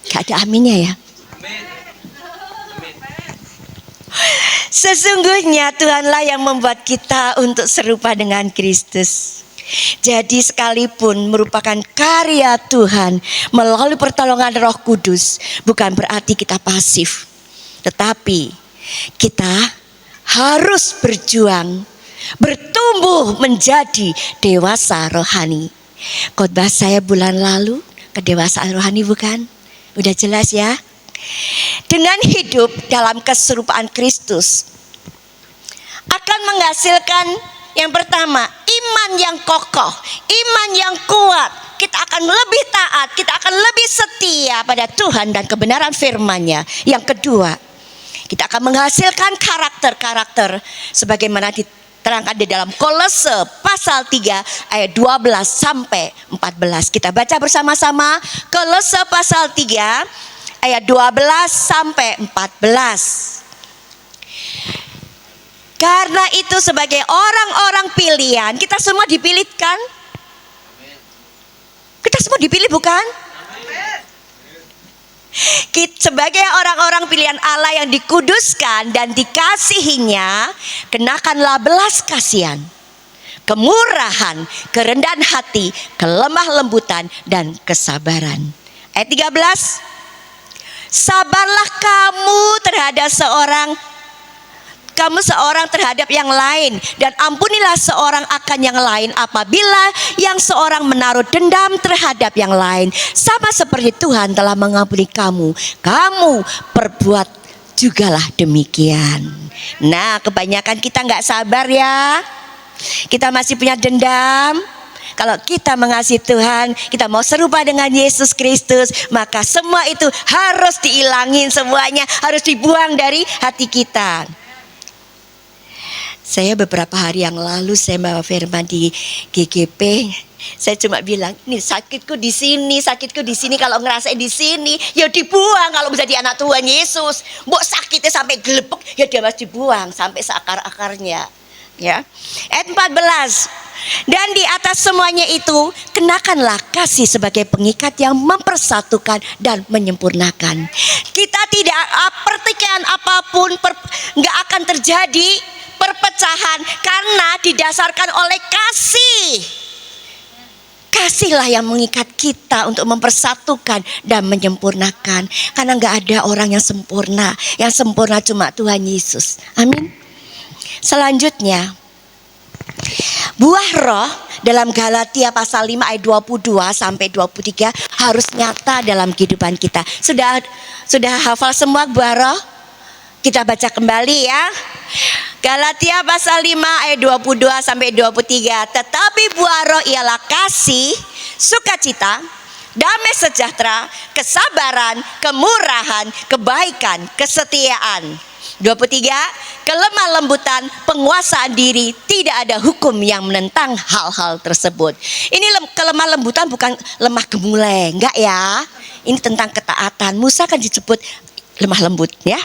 Gak ada aminnya ya. Sesungguhnya Tuhanlah yang membuat kita untuk serupa dengan Kristus. Jadi sekalipun merupakan karya Tuhan melalui pertolongan Roh Kudus, bukan berarti kita pasif. Tetapi kita harus berjuang, bertumbuh menjadi dewasa rohani. Khotbah saya bulan lalu, kedewasaan rohani bukan? Udah jelas ya? Dengan hidup dalam keserupaan Kristus akan menghasilkan yang pertama, iman yang kokoh, iman yang kuat. Kita akan lebih taat, kita akan lebih setia pada Tuhan dan kebenaran firman-Nya. Yang kedua, kita akan menghasilkan karakter-karakter sebagaimana diterangkan di dalam Kolose pasal 3 ayat 12 sampai 14. Kita baca bersama-sama Kolose pasal 3 ayat 12 sampai 14. Karena itu sebagai orang-orang pilihan, kita semua dipilihkan. Kita semua dipilih bukan? Sebagai orang-orang pilihan Allah yang dikuduskan dan dikasihinya, kenakanlah belas kasihan, kemurahan, kerendahan hati, kelemah lembutan, dan kesabaran. Ayat 13. Sabarlah kamu seorang terhadap yang lain, dan ampunilah seorang akan yang lain apabila yang seorang menaruh dendam terhadap yang lain. Sama seperti Tuhan telah mengampuni kamu perbuat jugalah demikian. Nah, kebanyakan kita nggak sabar ya. Kita masih punya dendam. Kalau kita mengasihi Tuhan, kita mau serupa dengan Yesus Kristus, maka semua itu harus dihilangin, semuanya harus dibuang dari hati kita. Saya beberapa hari yang lalu saya bawa firman di GGP. Saya cuma bilang, ini sakitku di sini. Kalau ngerasain di sini, ya dibuang. Kalau menjadi anak Tuhan Yesus, mbok sakitnya sampai gelepek, ya dia harus dibuang sampai seakar-akarnya. Ya, ayat 14. Dan di atas semuanya itu, kenakanlah kasih sebagai pengikat yang mempersatukan dan menyempurnakan. Kita tidak pertikaian apapun nggak akan terjadi perpecahan karena didasarkan oleh kasih. Kasihlah yang mengikat kita untuk mempersatukan dan menyempurnakan. Karena nggak ada orang yang sempurna. Yang sempurna cuma Tuhan Yesus. Amin. Selanjutnya, buah roh dalam Galatia pasal 5 ayat 22 sampai 23 harus nyata dalam kehidupan kita. Sudah hafal semua buah roh? Kita baca kembali ya. Galatia pasal 5 ayat 22 sampai 23. Tetapi buah roh ialah kasih, sukacita, damai sejahtera, kesabaran, kemurahan, kebaikan, kesetiaan. 23, kelemah lembutan, penguasaan diri, tidak ada hukum yang menentang hal-hal tersebut. Ini kelemah lembutan bukan lemah gemulai, enggak ya. Ini tentang ketaatan. Musa kan disebut lemah lembut ya.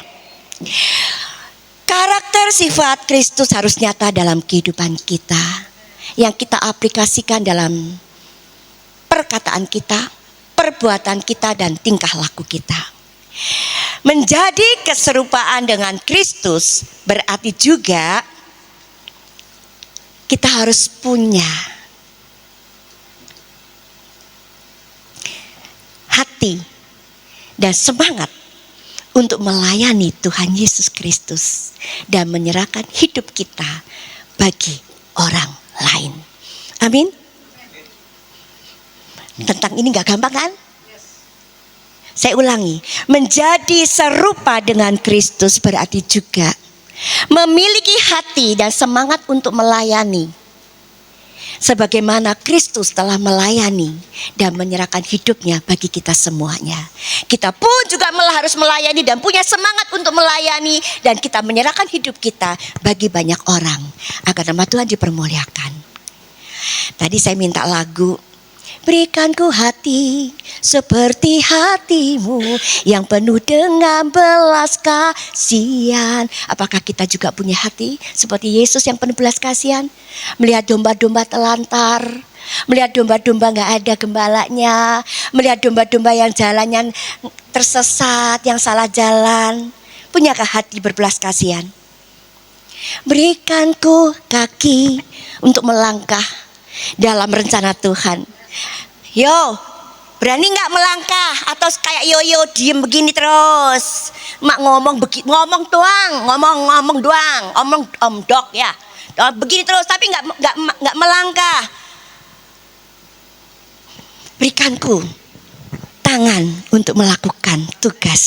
Karakter sifat Kristus harus nyata dalam kehidupan kita, yang kita aplikasikan dalam perkataan kita, perbuatan kita, dan tingkah laku kita. Menjadi keserupaan dengan Kristus berarti juga kita harus punya hati dan semangat untuk melayani Tuhan Yesus Kristus dan menyerahkan hidup kita bagi orang lain. Amin. Tentang ini gak gampang kan? Saya ulangi, menjadi serupa dengan Kristus berarti juga memiliki hati dan semangat untuk melayani sebagaimana Kristus telah melayani dan menyerahkan hidupnya bagi kita semuanya. Kita pun juga harus melayani dan punya semangat untuk melayani, dan kita menyerahkan hidup kita bagi banyak orang agar nama Tuhan dipermuliakan. Tadi saya minta lagu Berikanku hati seperti hatimu yang penuh dengan belas kasihan. Apakah kita juga punya hati seperti Yesus yang penuh belas kasihan? Melihat domba-domba telantar, melihat domba-domba gak ada gembalanya, melihat domba-domba yang jalannya tersesat, yang salah jalan. Punyakah hati berbelas kasihan? Berikanku kaki untuk melangkah dalam rencana Tuhan. Yo, berani nggak melangkah atau kayak yoyo diem begini terus? Mak ngomong ngomong doang, dok ya. Begini terus tapi nggak melangkah. Berikanku tangan untuk melakukan tugas.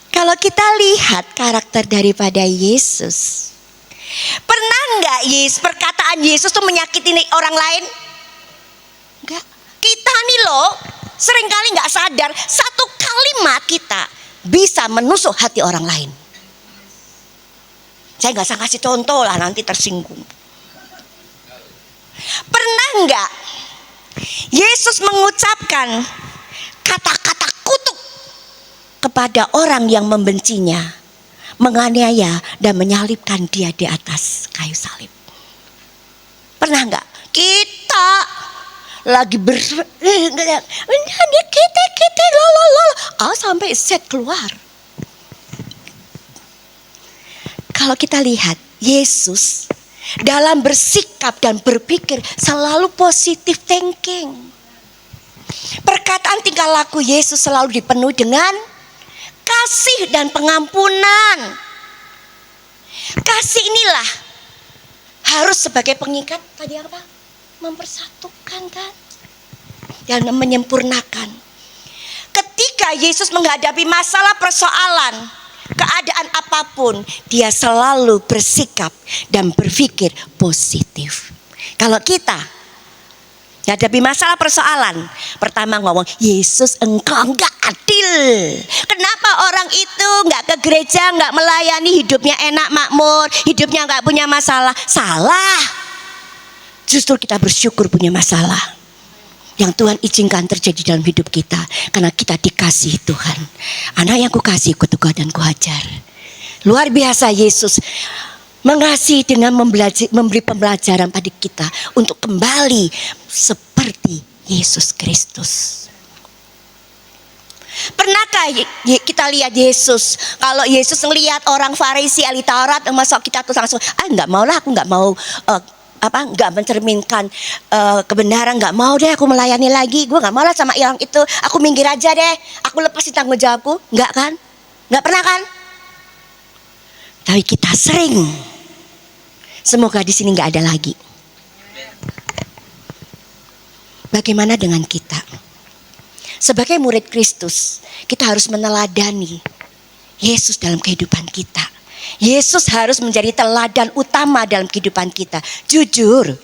Kalau kita lihat karakter daripada Yesus, pernah nggak perkataan Yesus tuh menyakiti orang lain? Enggak. Kita nih loh seringkali nggak sadar satu kalimat kita bisa menusuk hati orang lain. Saya nggak usah kasih contoh lah, nanti tersinggung. Pernah nggak Yesus mengucapkan kata-kata kutuk kepada orang yang membencinya, menganiaya dan menyalibkan dia di atas kayu salib? Pernah nggak kita lagi kita sampai set keluar? Kalau kita lihat Yesus dalam bersikap dan berpikir selalu positive thinking. Perkataan tingkah laku Yesus selalu dipenuhi dengan kasih dan pengampunan. Kasih inilah harus sebagai pengikat tadi apa? Mempersatukan kan? Dan menyempurnakan. Ketika Yesus menghadapi masalah persoalan, keadaan apapun, dia selalu bersikap dan berpikir positif. Kalau kita hadapi masalah persoalan, pertama ngomong, Yesus engkau enggak adil. Kenapa orang itu enggak ke gereja, enggak melayani, hidupnya enak makmur, hidupnya enggak punya masalah? Salah. Justru kita bersyukur punya masalah yang Tuhan izinkan terjadi dalam hidup kita, karena kita dikasihi Tuhan. Anak yang kukasihi, kutegur dan kuajar. Luar biasa Yesus mengasihi dengan memberi pembelajaran pada kita untuk kembali seperti Yesus Kristus. Pernahkah kita lihat Yesus, kalau Yesus melihat orang Farisi ahli Taurat, masuk kita tuh langsung, enggak mau lah, aku enggak mau nggak mencerminkan kebenaran, nggak mau deh aku melayani lagi, gue nggak mau lah sama yang itu, aku minggir aja deh, aku lepasin tanggung jawabku. Nggak kan? Nggak pernah kan? Tapi kita sering, semoga di sini nggak ada lagi. Bagaimana dengan kita? Sebagai murid Kristus, kita harus meneladani Yesus dalam kehidupan kita. Yesus harus menjadi teladan utama dalam kehidupan kita. Jujur,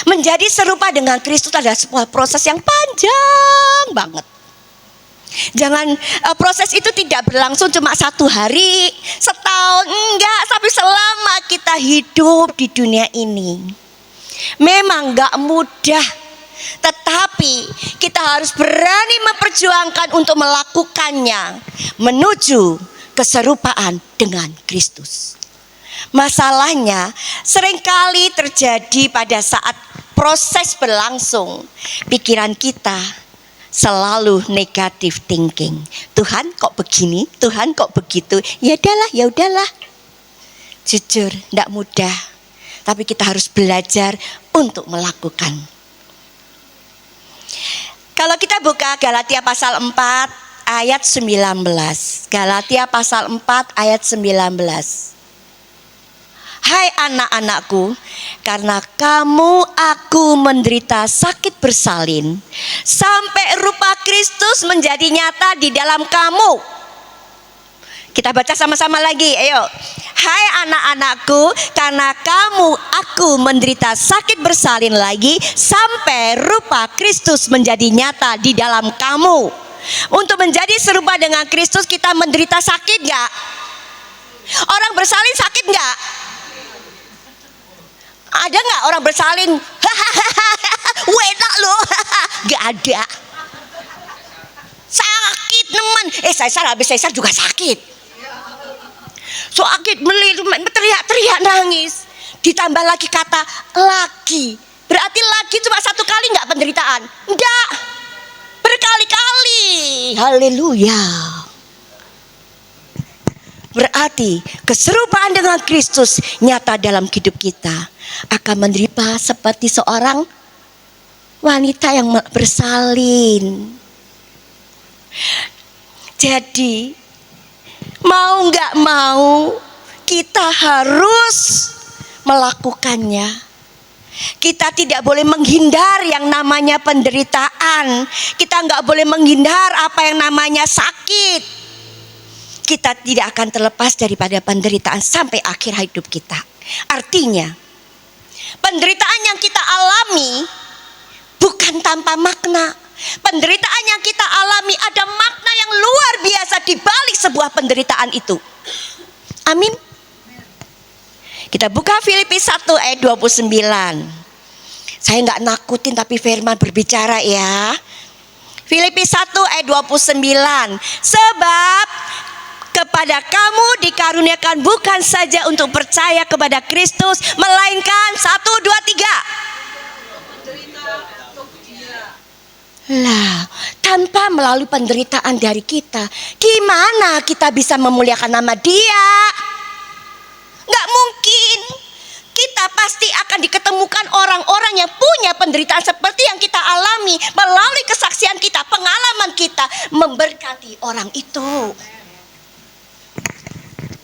menjadi serupa dengan Kristus adalah sebuah proses yang panjang banget. Jangan proses itu tidak berlangsung cuma 1 hari, setahun, enggak, tapi selama kita hidup di dunia ini. Memang enggak mudah, tetapi kita harus berani memperjuangkan untuk melakukannya menuju keserupaan dengan Kristus. Masalahnya seringkali terjadi pada saat proses berlangsung, pikiran kita selalu negatif thinking. Tuhan kok begini, Tuhan kok begitu. Ya udahlah. Jujur, tidak mudah. Tapi kita harus belajar untuk melakukan. Kalau kita buka Galatia pasal 4 ayat 19. Galatia pasal 4 ayat 19. Hai anak-anakku, karena kamu aku menderita sakit bersalin, sampai rupa Kristus menjadi nyata di dalam kamu. Kita baca sama-sama lagi, ayo. Hai anak-anakku, karena kamu aku menderita sakit bersalin lagi, sampai rupa Kristus menjadi nyata di dalam kamu. Untuk menjadi serupa dengan Kristus, kita menderita sakit gak? Orang bersalin sakit gak? Ada gak orang bersalin? Enak loh. Gak ada. Sakit nemen. Sesar, habis sesar juga sakit. Sakit teriak-teriak nangis. Ditambah lagi kata lagi. Berarti lagi cuma satu kali nggak penderitaan? Enggak. Berkali-kali. Haleluya. Berarti keserupaan dengan Kristus nyata dalam hidup kita. Akan menderita seperti seorang wanita yang bersalin. Jadi mau nggak mau kita harus melakukannya. Kita tidak boleh menghindar yang namanya penderitaan. Kita nggak boleh menghindar apa yang namanya sakit. Kita tidak akan terlepas daripada penderitaan sampai akhir hidup kita. Artinya, penderitaan yang kita alami bukan tanpa makna. Penderitaan yang kita alami ada makna yang luar biasa di balik sebuah penderitaan itu. Amin. Kita buka Filipi 1 ayat 29. Saya nggak nakutin tapi firman berbicara ya. Filipi 1 ayat 29. Sebab kepada kamu dikaruniakan bukan saja untuk percaya kepada Kristus, melainkan 1, 2, 3. Lah, tanpa melalui penderitaan dari kita, gimana kita bisa memuliakan nama Dia? Nggak mungkin. Kita pasti akan diketemukan orang-orang yang punya penderitaan seperti yang kita alami. Melalui kesaksian kita, pengalaman kita, memberkati orang itu.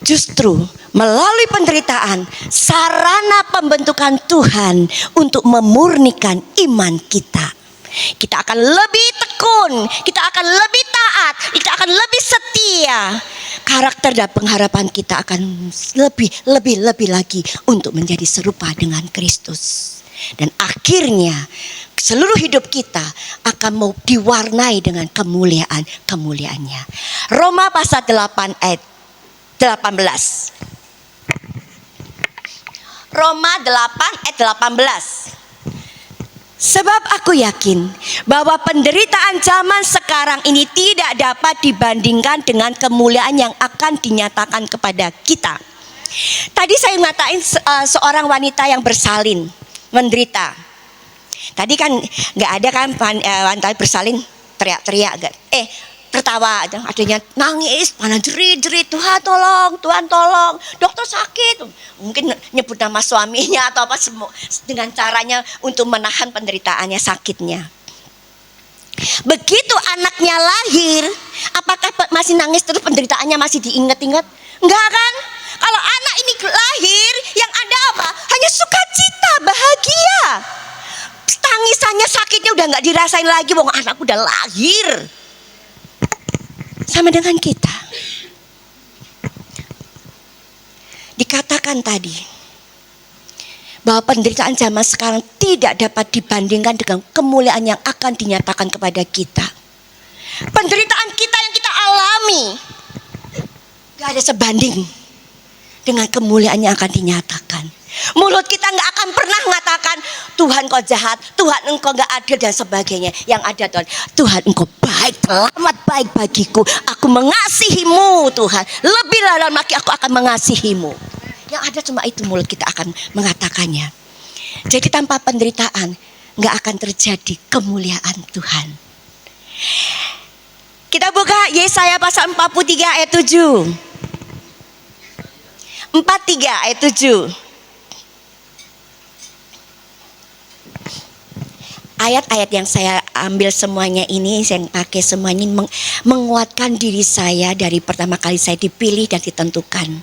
Justru melalui penderitaan, sarana pembentukan Tuhan untuk memurnikan iman kita. Kita akan lebih tekun, kita akan lebih taat, kita akan lebih setia. Karakter dan pengharapan kita akan lebih lagi untuk menjadi serupa dengan Kristus. Dan akhirnya seluruh hidup kita akan mau diwarnai dengan kemuliaannya. Roma pasal 8 ayat 18. Roma 8 ayat 18. Sebab aku yakin bahwa penderitaan zaman sekarang ini tidak dapat dibandingkan dengan kemuliaan yang akan dinyatakan kepada kita. Tadi saya ngatain seorang wanita yang bersalin, menderita. Tadi kan nggak ada kan wanita bersalin teriak-teriak, tertawa, adanya nangis, mana jerit-jerit, Tuhan tolong, dokter sakit, mungkin nyebut nama suaminya atau apa dengan caranya untuk menahan penderitaannya, sakitnya. Begitu anaknya lahir, apakah masih nangis terus, penderitaannya masih diingat-ingat? Enggak kan? Kalau anak ini lahir, yang ada apa? Hanya sukacita, bahagia. Tangisannya, sakitnya udah nggak dirasain lagi, wong anak udah lahir. Sama dengan kita. Dikatakan tadi bahwa penderitaan zaman sekarang tidak dapat dibandingkan dengan kemuliaan yang akan dinyatakan kepada kita. Penderitaan kita yang kita alami gak ada sebanding dengan kemuliaan yang akan dinyatakan. Mulut kita gak akan pernah mengatakan Tuhan kau jahat, Tuhan engkau gak adil dan sebagainya. Yang ada Tuhan engkau baik, teramat baik bagiku, aku mengasihimu Tuhan, lebih dalam lagi aku akan mengasihimu. Yang ada cuma itu, mulut kita akan mengatakannya. Jadi tanpa penderitaan gak akan terjadi kemuliaan Tuhan. Kita buka Yesaya pasal 43 ayat 7. 43 ayat 7. Ayat-ayat yang saya ambil semuanya ini, saya pakai semuanya menguatkan diri saya dari pertama kali saya dipilih dan ditentukan.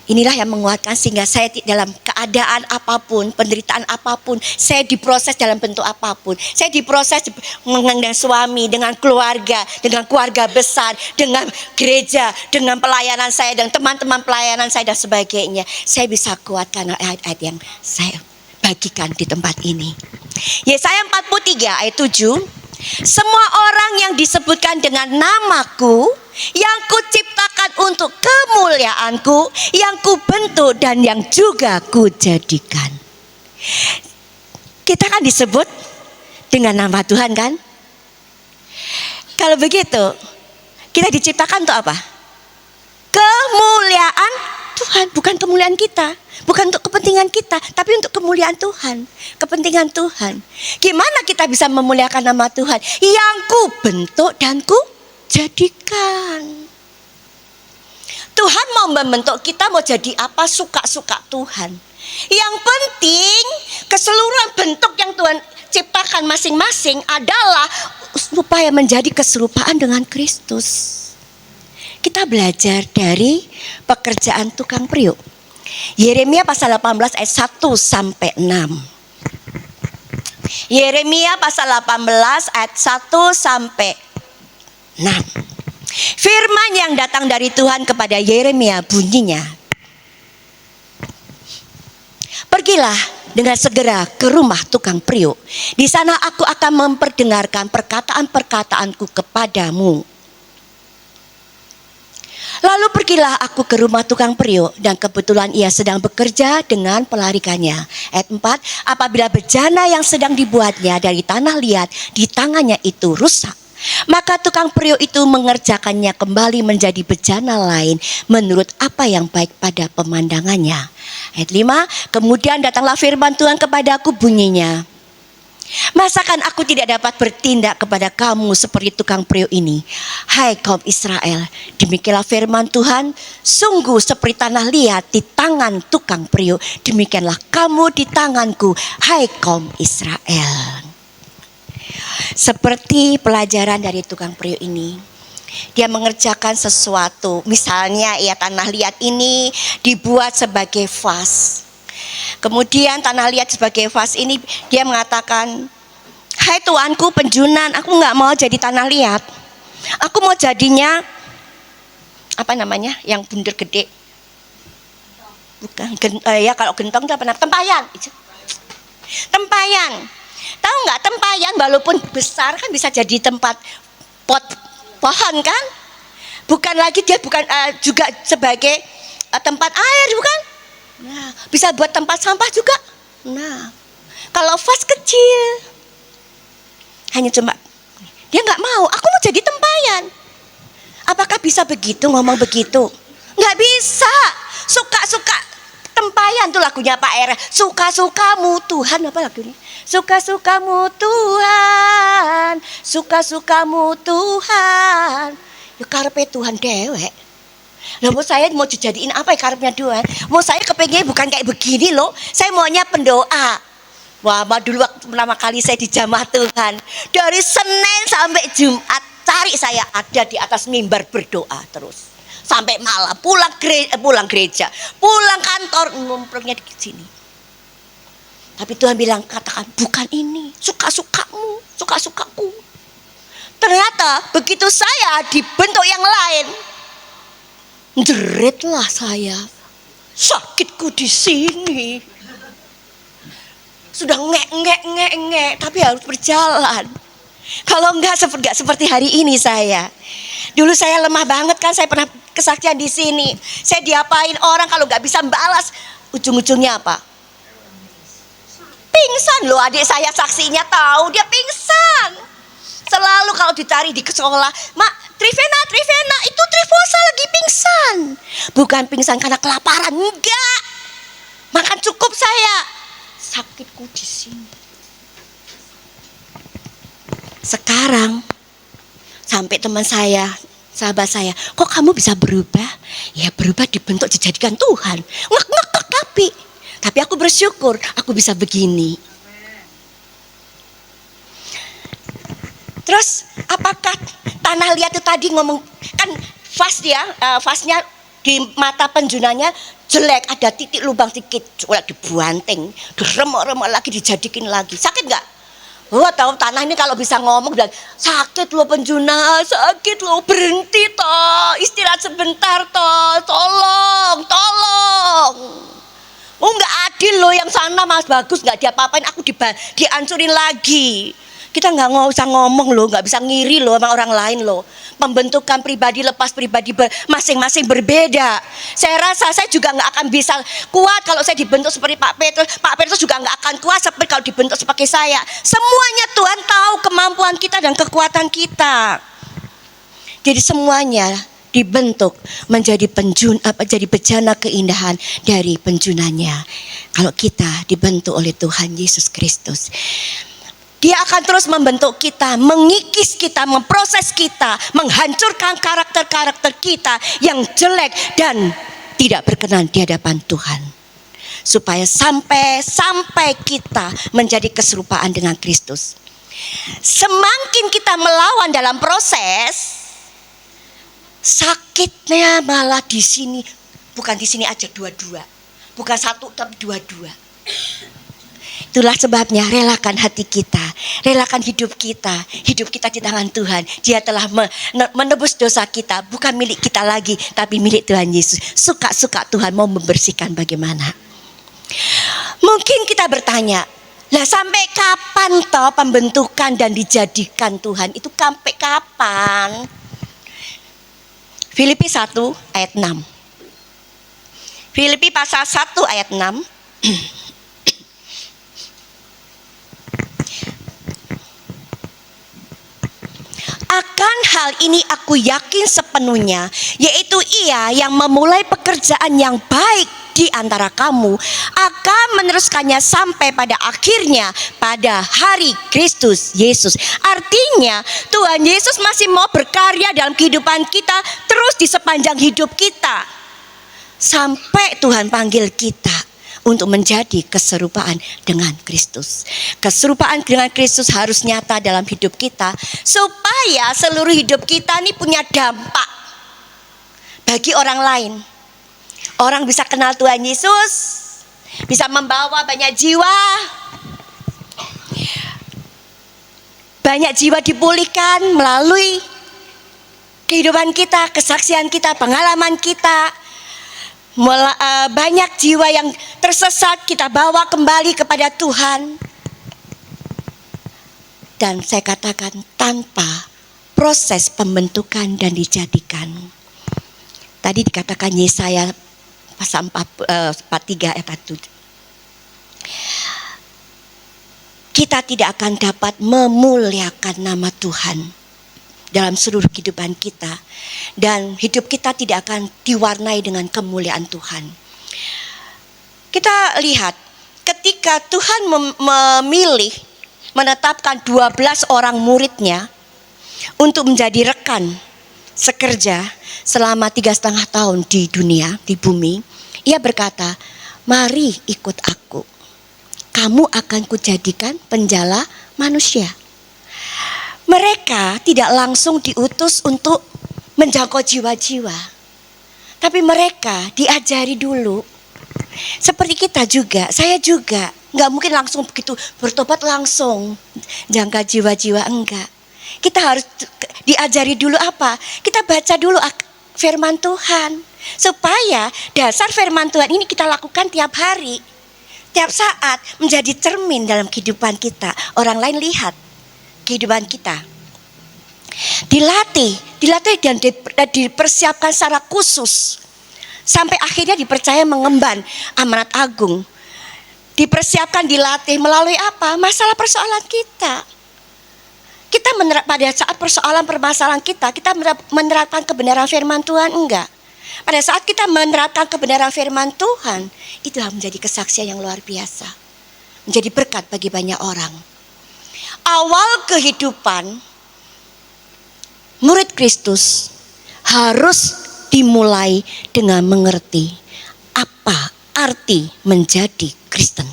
Inilah yang menguatkan sehingga saya dalam keadaan apapun, penderitaan apapun, saya diproses dalam bentuk apapun. Saya diproses dengan suami, dengan keluarga besar, dengan gereja, dengan pelayanan saya, dan teman-teman pelayanan saya dan sebagainya. Saya bisa kuat karena ayat-ayat yang saya bagikan di tempat ini. Yesaya 43 ayat 7. Semua orang yang disebutkan dengan namaku, yang kuciptakan untuk kemuliaanku, yang kubentuk dan yang juga kujadikan. Kita kan disebut dengan nama Tuhan kan? Kalau begitu, kita diciptakan untuk apa? Kemuliaan Tuhan, bukan kemuliaan kita, bukan untuk kepentingan kita, tapi untuk kemuliaan Tuhan, kepentingan Tuhan. Gimana kita bisa memuliakan nama Tuhan? Yang ku bentuk dan ku jadikan. Tuhan mau membentuk kita mau jadi apa, suka-suka Tuhan. Yang penting keseluruhan bentuk yang Tuhan ciptakan masing-masing adalah supaya menjadi keserupaan dengan Kristus. Kita belajar dari pekerjaan tukang periuk. Yeremia pasal 18 ayat 1 sampai 6. Yeremia pasal 18 ayat 1 sampai 6. Firman yang datang dari Tuhan kepada Yeremia bunyinya, pergilah dengan segera ke rumah tukang periuk. Di sana aku akan memperdengarkan perkataan-perkataanku kepadamu. Lalu pergilah aku ke rumah tukang periuk, dan kebetulan ia sedang bekerja dengan pelarikannya. Ayat 4, apabila bejana yang sedang dibuatnya dari tanah liat di tangannya itu rusak, maka tukang periuk itu mengerjakannya kembali menjadi bejana lain menurut apa yang baik pada pemandangannya. Ayat 5, kemudian datanglah firman Tuhan kepadaku bunyinya, masakan aku tidak dapat bertindak kepada kamu seperti tukang periuk ini, hai kaum Israel? Demikianlah firman Tuhan, sungguh seperti tanah liat di tangan tukang periuk, demikianlah kamu di tanganku, hai kaum Israel. Seperti pelajaran dari tukang periuk ini, dia mengerjakan sesuatu. Misalnya ya, tanah liat ini dibuat sebagai vas. Kemudian tanah liat sebagai vas ini dia mengatakan, hai tuanku penjunan, aku gak mau jadi tanah liat. Aku mau jadinya apa namanya, yang bunder gede. Bukan, ya kalau gentong itu apa namanya? Tempayan. Tempayan. Tahu nggak, tempayan walaupun besar kan bisa jadi tempat pot pohon kan? Bukan lagi dia bukan juga sebagai tempat air, bukan? Nah, bisa buat tempat sampah juga. Nah, kalau vas kecil, hanya cuma dia nggak mau. Aku mau jadi tempayan. Apakah bisa begitu, ngomong begitu? Nggak bisa. Suka-suka tempayan tuh lagunya Pak Era. Suka-sukamu Tuhan, apa lagunya? Suka-sukamu Tuhan, suka-sukamu Tuhan. Ya karepe Tuhan dewek. Lah mau saya mau dijadiin apa ya karepnya Tuhan? Mau saya kepengen bukan kayak begini loh. Saya maunya pendoa. Wah, dulu waktu pertama kali saya di jamaah Tuhan, dari Senin sampai Jumat cari saya ada di atas mimbar berdoa terus. Sampai malam pulang gereja, pulang kantor ngumpulnya di sini. Tapi Tuhan bilang, katakan bukan ini, suka-sukamu, suka-sukaku. Ternyata begitu saya dibentuk yang lain, jeritlah saya, sakitku di sini. Sudah ngek, tapi harus berjalan. Kalau enggak seperti hari ini saya. Dulu saya lemah banget kan, saya pernah kesaksian di sini. Saya diapain orang kalau nggak bisa balas, ujung-ujungnya apa? Pingsan loh, adik saya saksinya tahu, dia pingsan. Selalu kalau dicari di sekolah, Mak, Trivena, itu Trifosa lagi pingsan. Bukan pingsan karena kelaparan, enggak. Makan cukup saya. Sakitku di sini. Sekarang sampai teman saya, sahabat saya, kok kamu bisa berubah? Ya berubah dibentuk dijadikan Tuhan. Ngek-ngek tapi aku bersyukur aku bisa begini. Terus apakah tanah liat itu tadi ngomong kan vasnya di mata penjunanya jelek, ada titik lubang sedikit, dibanting, diremuk-remuk lagi, dijadikin lagi. Sakit nggak? Wah, tahu tanah ini kalau bisa ngomong bilang, sakit loh penjuna, sakit loh, berhenti toh, istirahat sebentar toh, tolong. Oh nggak adil loh, yang sana mas bagus nggak diapa-apain, aku dihancurin lagi. Kita nggak usah ngomong loh, nggak bisa ngiri loh sama orang lain loh. Pembentukan pribadi lepas pribadi masing-masing berbeda. Saya rasa saya juga nggak akan bisa kuat kalau saya dibentuk seperti Pak Petrus. Pak Petrus juga nggak akan kuat seperti kalau dibentuk seperti saya. Semuanya Tuhan tahu kemampuan kita dan kekuatan kita. Jadi semuanya dibentuk menjadi jadi bejana keindahan dari penjunanya. Kalau kita dibentuk oleh Tuhan Yesus Kristus, Dia akan terus membentuk kita, mengikis kita, memproses kita, menghancurkan karakter-karakter kita yang jelek dan tidak berkenan di hadapan Tuhan. Supaya sampai kita menjadi keserupaan dengan Kristus. Semakin kita melawan dalam proses, sakitnya malah di sini, bukan di sini aja, dua-dua. Bukan satu tapi dua-dua. Itulah sebabnya relakan hati kita, relakan hidup kita di tangan Tuhan. Dia telah menebus dosa kita, bukan milik kita lagi, tapi milik Tuhan Yesus. Suka-suka Tuhan mau membersihkan bagaimana. Mungkin kita bertanya, lah sampai kapan toh pembentukan dan dijadikan Tuhan itu sampai kapan? Filipi 1 ayat 6. Filipi pasal 1 ayat 6. Akan hal ini aku yakin sepenuhnya, yaitu Ia yang memulai pekerjaan yang baik di antara kamu akan meneruskannya sampai pada akhirnya pada hari Kristus Yesus. Artinya Tuhan Yesus masih mau berkarya dalam kehidupan kita terus di sepanjang hidup kita, sampai Tuhan panggil kita untuk menjadi keserupaan dengan Kristus. Keserupaan dengan Kristus harus nyata dalam hidup kita, supaya seluruh hidup kita ini punya dampak bagi orang lain. Orang bisa kenal Tuhan Yesus, bisa membawa banyak jiwa, banyak jiwa dipulihkan melalui kehidupan kita, kesaksian kita, pengalaman kita. Banyak jiwa yang tersesat kita bawa kembali kepada Tuhan. Dan saya katakan tanpa proses pembentukan dan dijadikan. Tadi dikatakan Yesaya pasal 43 ayat 1. Kita tidak akan dapat memuliakan nama Tuhan dalam seluruh kehidupan kita, dan hidup kita tidak akan diwarnai dengan kemuliaan Tuhan. Kita lihat ketika Tuhan memilih, menetapkan 12 orang muridnya untuk menjadi rekan sekerja selama 3,5 tahun di dunia, di bumi. Ia berkata, mari ikut aku, kamu akan kujadikan penjala manusia. Mereka tidak langsung diutus untuk menjangkau jiwa-jiwa, tapi mereka diajari dulu. Seperti kita juga, saya juga nggak mungkin langsung begitu bertobat langsung jangka jiwa-jiwa, enggak. Kita harus diajari dulu apa? Kita baca dulu firman Tuhan, supaya dasar firman Tuhan ini kita lakukan tiap hari, tiap saat, menjadi cermin dalam kehidupan kita. Orang lain lihat kehidupan kita, dilatih dan dipersiapkan secara khusus sampai akhirnya dipercaya mengemban amanat agung. Dipersiapkan, dilatih melalui apa? Masalah persoalan kita. Kita pada saat persoalan permasalahan kita menerapkan kebenaran firman Tuhan, enggak. Pada saat kita menerapkan kebenaran firman Tuhan, itulah menjadi kesaksian yang luar biasa, menjadi berkat bagi banyak orang. Awal kehidupan murid Kristus harus dimulai dengan mengerti apa arti menjadi Kristen.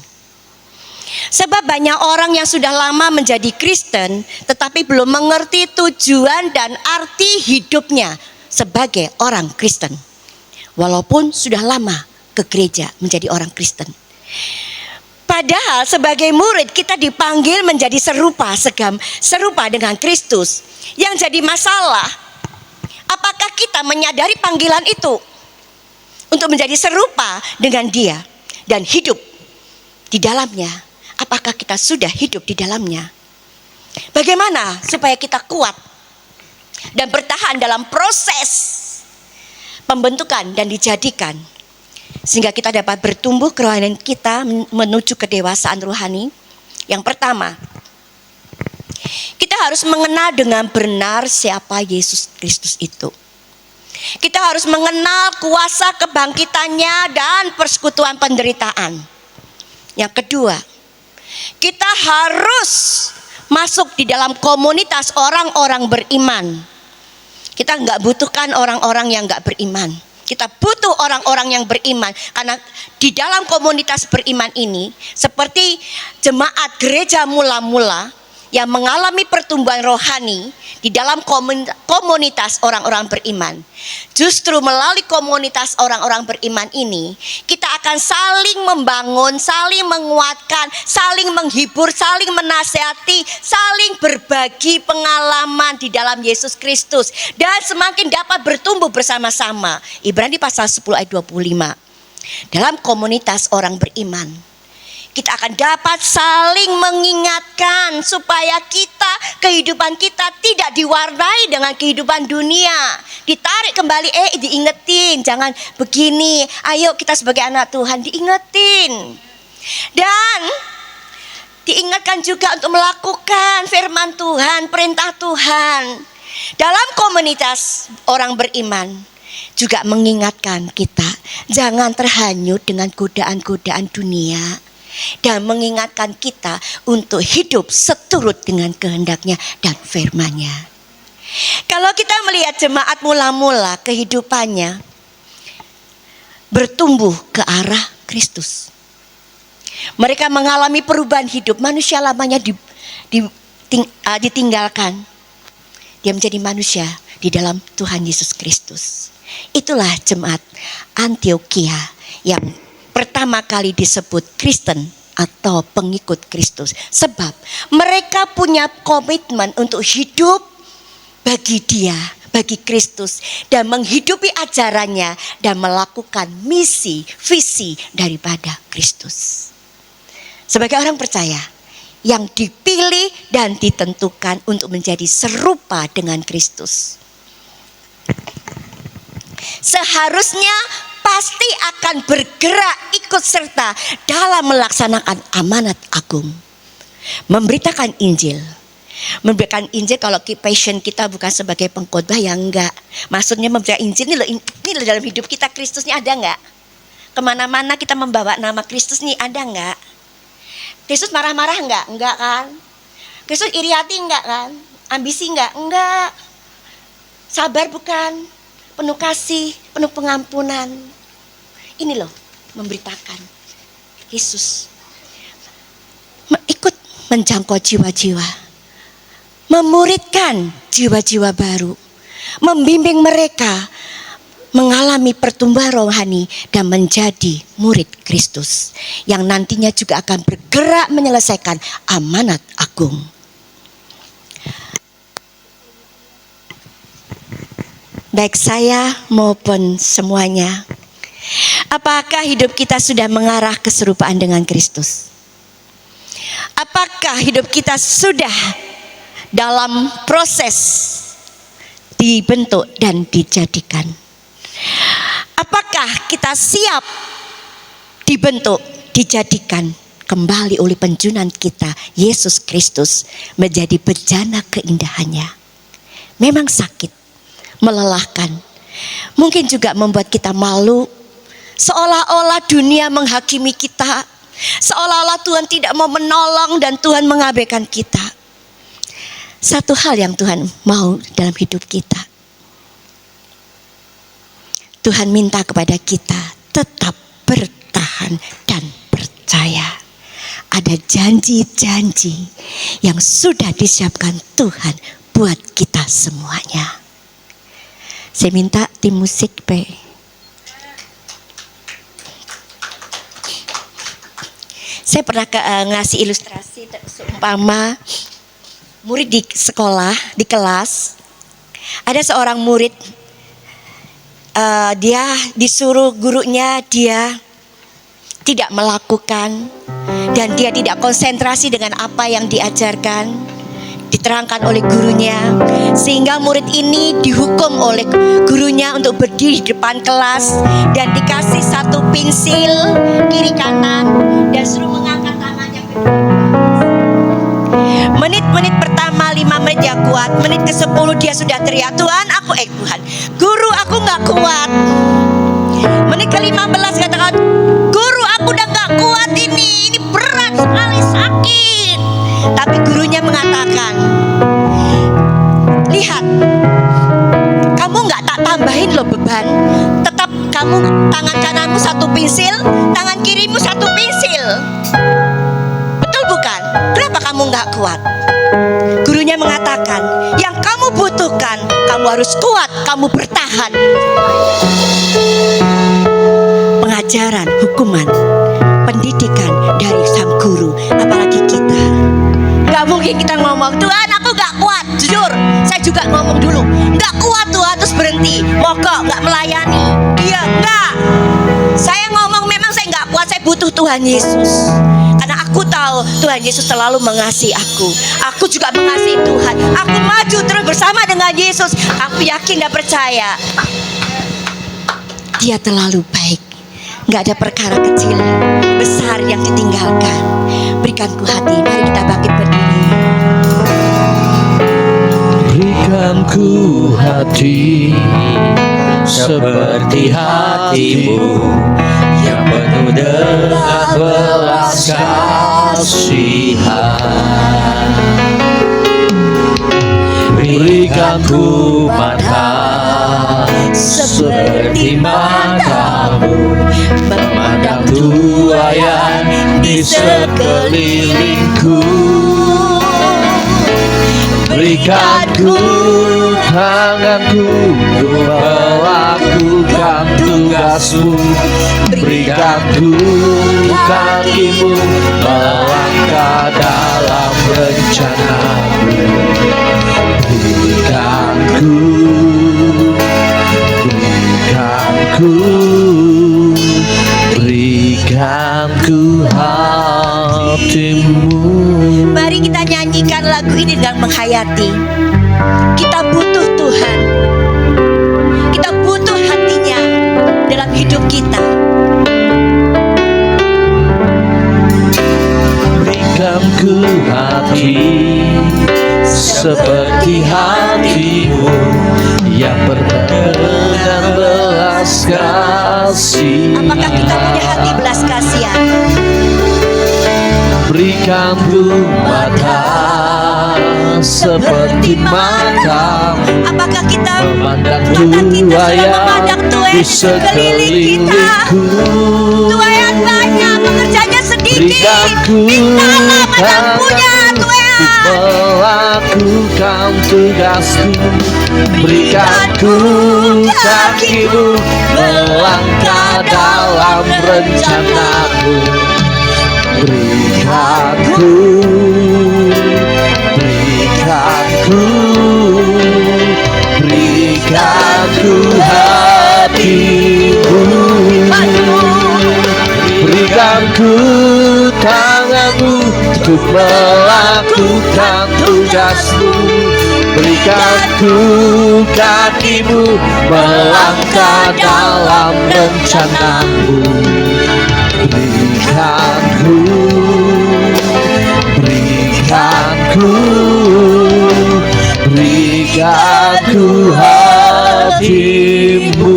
Sebab banyak orang yang sudah lama menjadi Kristen tetapi belum mengerti tujuan dan arti hidupnya sebagai orang Kristen, walaupun sudah lama ke gereja menjadi orang Kristen. Padahal sebagai murid kita dipanggil menjadi serupa dengan Kristus. Yang jadi masalah, apakah kita menyadari panggilan itu untuk menjadi serupa dengan Dia dan hidup di dalamnya? Apakah kita sudah hidup di dalamnya? Bagaimana supaya kita kuat dan bertahan dalam proses pembentukan dan dijadikan, sehingga kita dapat bertumbuh kerohanian kita menuju kedewasaan rohani? Yang pertama, kita harus mengenal dengan benar siapa Yesus Kristus itu. Kita harus mengenal kuasa kebangkitannya dan persekutuan penderitaan. Yang kedua, kita harus masuk di dalam komunitas orang-orang beriman. Kita nggak butuhkan orang-orang yang nggak beriman. Kita butuh orang-orang yang beriman, karena di dalam komunitas beriman ini, seperti jemaat gereja mula-mula yang mengalami pertumbuhan rohani di dalam komunitas orang-orang beriman. Justru melalui komunitas orang-orang beriman ini, kita akan saling membangun, saling menguatkan, saling menghibur, saling menasihati, saling berbagi pengalaman di dalam Yesus Kristus, dan semakin dapat bertumbuh bersama-sama. Ibrani pasal 10 ayat 25. Dalam komunitas orang beriman, kita akan dapat saling mengingatkan supaya kehidupan kita tidak diwarnai dengan kehidupan dunia. Ditarik kembali, diingetin, jangan begini. Ayo kita sebagai anak Tuhan diingetin. Dan diingatkan juga untuk melakukan firman Tuhan, perintah Tuhan. Dalam komunitas orang beriman juga mengingatkan kita, jangan terhanyut dengan godaan-godaan dunia, dan mengingatkan kita untuk hidup seturut dengan kehendaknya dan firman-Nya. Kalau kita melihat jemaat mula-mula, kehidupannya bertumbuh ke arah Kristus. Mereka mengalami perubahan hidup. Manusia lamanya ditinggalkan. Dia menjadi manusia di dalam Tuhan Yesus Kristus. Itulah jemaat Antiokhia yang pertama kali disebut Kristen atau pengikut Kristus. Sebab mereka punya komitmen untuk hidup bagi Dia, bagi Kristus, dan menghidupi ajarannya dan melakukan misi, visi daripada Kristus. Sebagai orang percaya yang dipilih dan ditentukan untuk menjadi serupa dengan Kristus, seharusnya pasti akan bergerak ikut serta dalam melaksanakan amanat agung. Memberitakan Injil. Memberikan Injil, kalau passion kita bukan sebagai pengkhotbah, ya enggak. Maksudnya memberitakan Injil ini loh dalam hidup kita, Kristus ini ada enggak? Kemana-mana kita membawa nama Kristus ini ada enggak? Kristus marah-marah enggak? Enggak kan? Kristus iri hati enggak kan? Ambisi enggak? Enggak. Sabar bukan? Penuh kasih, penuh pengampunan. Ini loh, memberitakan Yesus. Ikut menjangkau jiwa-jiwa, memuridkan jiwa-jiwa baru, membimbing mereka mengalami pertumbuhan rohani dan menjadi murid Kristus yang nantinya juga akan bergerak menyelesaikan amanat agung. Baik saya maupun semuanya, apakah hidup kita sudah mengarah keserupaan dengan Kristus? Apakah hidup kita sudah dalam proses dibentuk dan dijadikan? Apakah kita siap dibentuk, dijadikan kembali oleh penjunan kita, Yesus Kristus, menjadi bejana keindahannya? Memang sakit, melelahkan, mungkin juga membuat kita malu, seolah-olah dunia menghakimi kita, seolah-olah Tuhan tidak mau menolong dan Tuhan mengabaikan kita. Satu hal yang Tuhan mau dalam hidup kita, Tuhan minta kepada kita tetap bertahan dan percaya. Ada janji-janji yang sudah disiapkan Tuhan buat kita semuanya. Saya minta tim musik P. Saya pernah ngasih ilustrasi seumpama murid di sekolah, di kelas. Ada seorang murid, dia disuruh gurunya, dia tidak melakukan dan dia tidak konsentrasi dengan apa yang diajarkan. diterangkan oleh gurunya, sehingga murid ini dihukum oleh gurunya untuk berdiri di depan kelas dan dikasih satu pensil kiri kanan dan suruh mengangkat tangannya ke depan. Menit-menit pertama 5 menit dia kuat, menit ke-10 dia sudah teriak, Tuhan, guru aku nggak kuat. Menit ke-15 katakan, guru aku udah nggak kuat, ini berat sekali, sakit. Tapi gurunya mengatakan, lihat, kamu nggak tak tambahin loh beban. Tetap kamu tangan kananmu satu pensil, tangan kirimu satu pensil. Betul bukan? Kenapa kamu nggak kuat? Gurunya mengatakan, yang kamu butuhkan, kamu harus kuat, kamu bertahan. Pengajaran, hukuman, pendidikan dari sang guru. Apalagi kita, gak mungkin kita ngomong, Tuhan aku gak kuat. Jujur, saya juga ngomong dulu, gak kuat Tuhan, terus berhenti, mogok, gak melayani. Iya, enggak. Saya ngomong memang saya gak kuat, saya butuh Tuhan Yesus. Karena aku tahu Tuhan Yesus selalu mengasihi aku. Aku juga mengasihi Tuhan. Aku maju terus bersama dengan Yesus. Aku yakin dan percaya Dia terlalu baik. Gak ada perkara kecil besar yang ditinggalkan. Berikanku hati. Mari kita bangkit berdiri. Berikanku hati seperti hatimu, yang penuh dengan belas kasihan. Berikanku mata seperti matamu, memandang tuayan di sekelilingku. Berikanku tanganku untuk melakukan tugasmu. Berikanku kakimu melangkah dalam rencanamu. Berikanku hatimu. Mari kita nyanyikan lagu ini dengan menghayati. Kita butuh Tuhan. Kita butuh hatinya dalam hidup kita. Berikanku hati seperti hatimu, yang penuh dengan belas kasihan. Apakah kita punya hati belas kasihan? Berikanku mata seperti matamu, Apakah kita memandang mata kita sudah tuayan memandang di tuayan sekeliling kita? sekelilingku. Tuayan banyak, pekerjaannya sedikit. Berikanku Mintalah matapunya Tuhan. Melakukan tugasku. Berikanku kakimu melangkah dalam rencanamu. Berikanku hatimu. Berikanku tanganmu untuk melakukan tugasmu. Berikanku kakimu melangkah dalam rencanamu. Berikanku hatimu.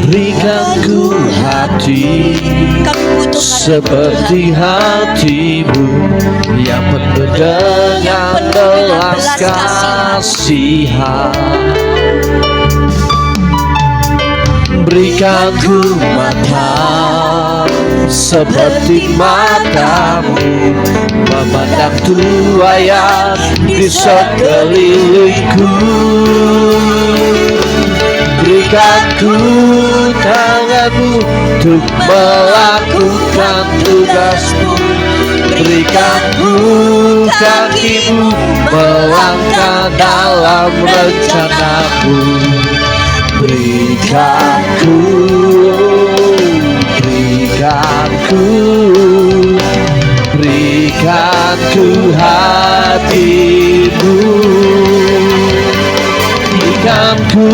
Berikanku hati seperti hatimu, yang penuh dengan belas kasihan. Berikanku mata seperti matamu, memandang tuayan di sekelilingku. Berikanku tanganmu untuk melakukan tugasmu. Berikanku kakimu melangkah dalam rencanamu. Berikanku berikan ku hatimu, berikan ku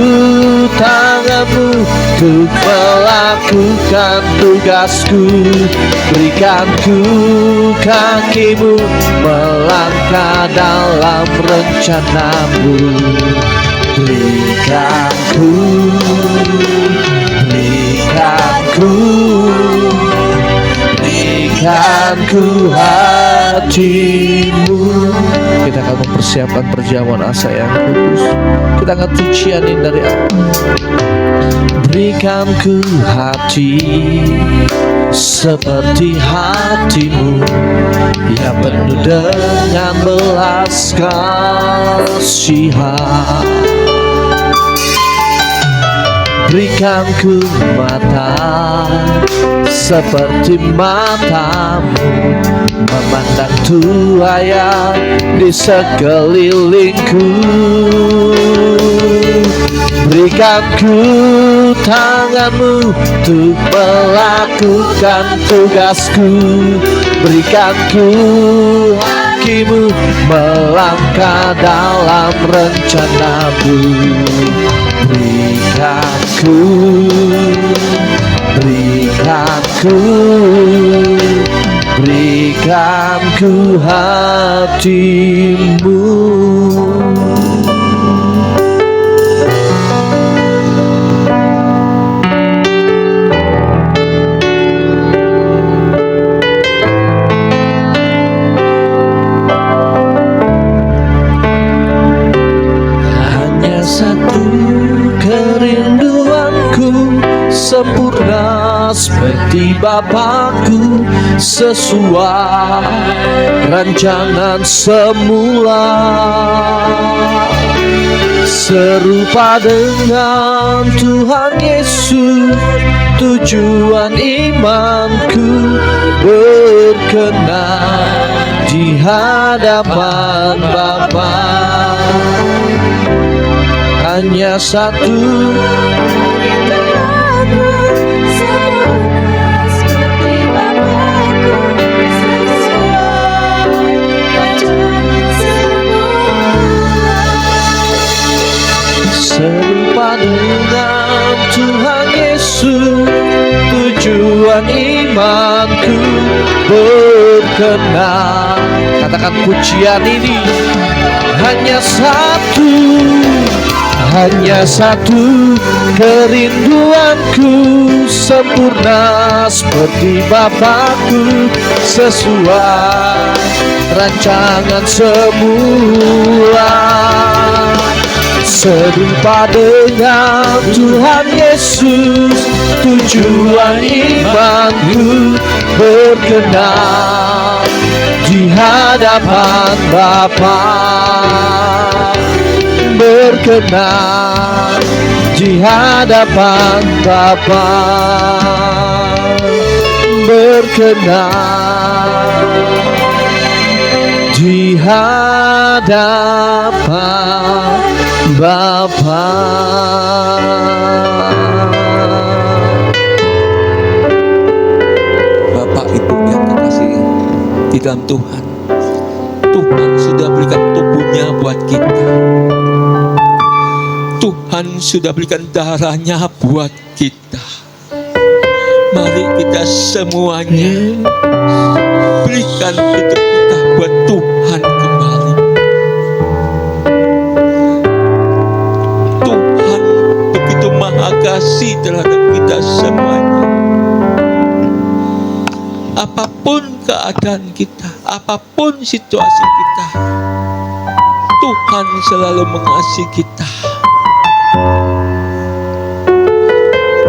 tanganmu untuk melakukan tugasku, berikan ku kakimu melangkah dalam rencanamu, berikan ku hatimu. Kita akan mempersiapkan perjamuan asa yang kudus. Kita angkat pujian ini dari Allah. Berikan ku hati seperti hatimu, yang penuh dengan belas kasihan. Berikan ku mata seperti matamu, memandang tuaya di sekelilingku. Berikan ku tanganmu untuk melakukan tugasku, berikan ku kakimu melangkah dalam rencanamu. Berikan ku hatimu. Hanya satu kerinduanku, sempurna seperti Bapakku, sesuai rancangan semula, serupa dengan Tuhan Yesus. Tujuan imanku berkenan di hadapan Bapa. Hanya satu serupa dengan Tuhan Yesus. Tujuan imanku berkenan. Katakan pujian ini. Hanya satu kerinduanku, sempurna seperti Bapakku, sesuai rancangan semula, serupa dengan Tuhan Yesus. Tujuan imanku berkenan di hadapan Bapa, berkenan di hadapan Bapa, berkenan di hadapan Bapa. Bapak Ibu yang terkasih di dalam Tuhan, Tuhan sudah berikan tubuhnya buat kita. Tuhan sudah berikan darahnya buat kita. Mari kita semuanya berikan hidup kita buat Tuhan kembali. Tuhan begitu maha kasih terhadap kita semuanya. Apapun keadaan kita, apapun situasi kita, Tuhan selalu mengasihi kita.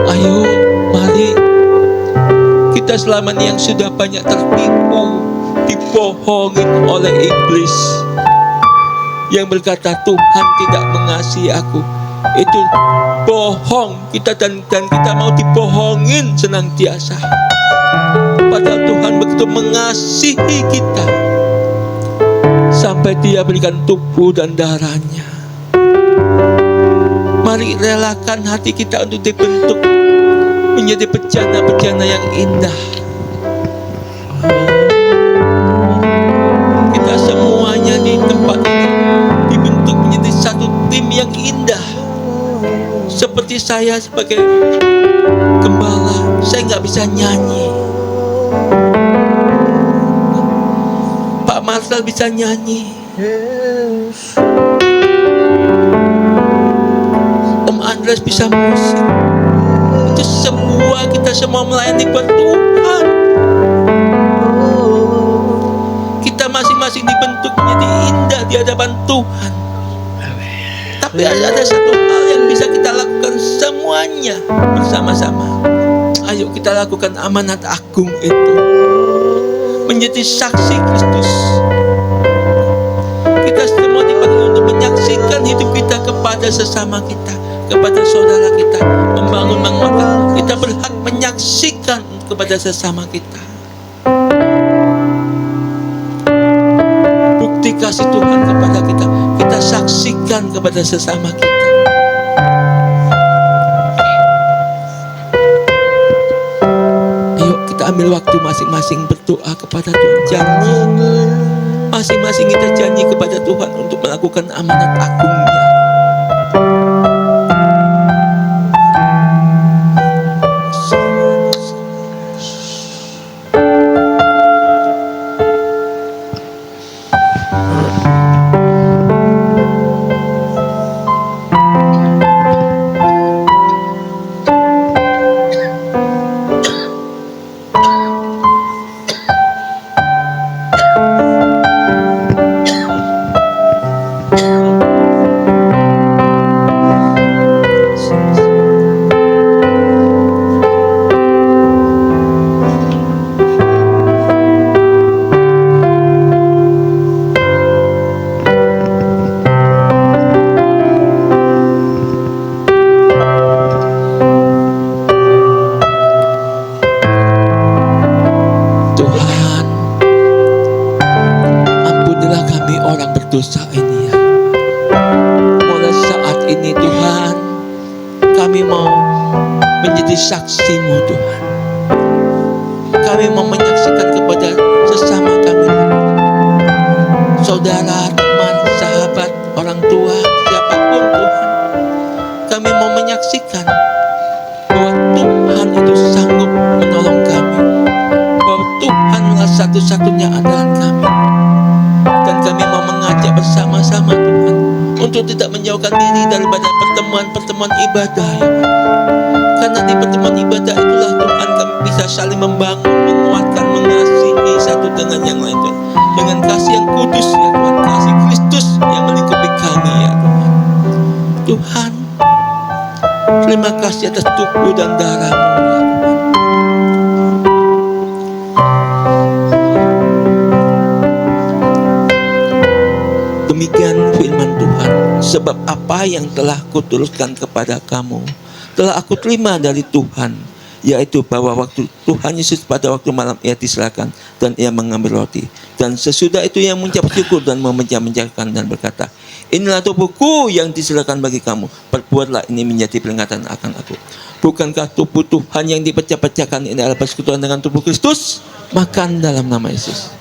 Ayo, mari kita selama ini yang sudah banyak tertipu, dibohongin oleh iblis yang berkata Tuhan tidak mengasihi aku. Itu bohong kita, dan kita mau dibohongin senantiasa. Padahal Tuhan begitu mengasihi kita sampai Dia berikan tubuh dan darahnya. Mari relakan hati kita untuk dibentuk menjadi bejana-bejana yang indah, Seperti saya sebagai gembala, saya nggak bisa nyanyi. Pak Marcel bisa nyanyi, Om Andres bisa musik. Itu semua kita semua melayani buat Tuhan. Kita masing-masing dibentuk menjadi indah di hadapan Tuhan. Tapi ada satu hal yang bisa kita lakukan semuanya bersama-sama. Ayo kita lakukan amanat agung itu, menjadi saksi Kristus. Kita semua dipanggil untuk menyaksikan hidup kita kepada sesama kita, kepada saudara kita, membangun menguatkan. Kita berhak menyaksikan kepada sesama kita. Bukti kasih Tuhan kepada kita, kita saksikan kepada sesama kita. Ayo kita ambil waktu masing-masing berdoa kepada Tuhan. Janji masing-masing kita janji kepada Tuhan untuk melakukan amanat agungnya. Dosa ini ya. Mulai saat ini Tuhan, kami mau menjadi saksi-Mu Tuhan. Kami mau menyaksikan kepada sesama kami, saudara, teman, sahabat, orang tua, siapapun Tuhan. Kami mau menyaksikan bahwa Tuhan itu sanggup menolong kami, bahwa Tuhanlah satu-satunya andalan kami. Dan kami mau mengajak bersama-sama Tuhan untuk tidak menjauhkan diri daripada pertemuan-pertemuan ibadah ya. Karena di pertemuan ibadah itulah Tuhan kami bisa saling membangun, menguatkan, mengasihi satu dengan yang lain Tuhan. Dengan kasih yang kudus ya Tuhan, kasih Kristus yang melingkupi kami ya Tuhan. Tuhan, terima kasih atas tubuh dan darah-Mu ya Tuhan. Demikian firman Tuhan. Sebab apa yang telah kuturutkan kepada kamu telah aku terima dari Tuhan, yaitu bahwa waktu Tuhan Yesus pada waktu malam ia diserahkan dan ia mengambil roti, dan sesudah itu ia mengucap syukur dan memecah-mecahkan dan berkata, inilah tubuhku yang diserahkan bagi kamu, perbuatlah ini menjadi peringatan akan aku. Bukankah tubuh Tuhan yang dipecah-pecahkan ini adalah persekutuan dengan tubuh Kristus? Makan dalam nama Yesus.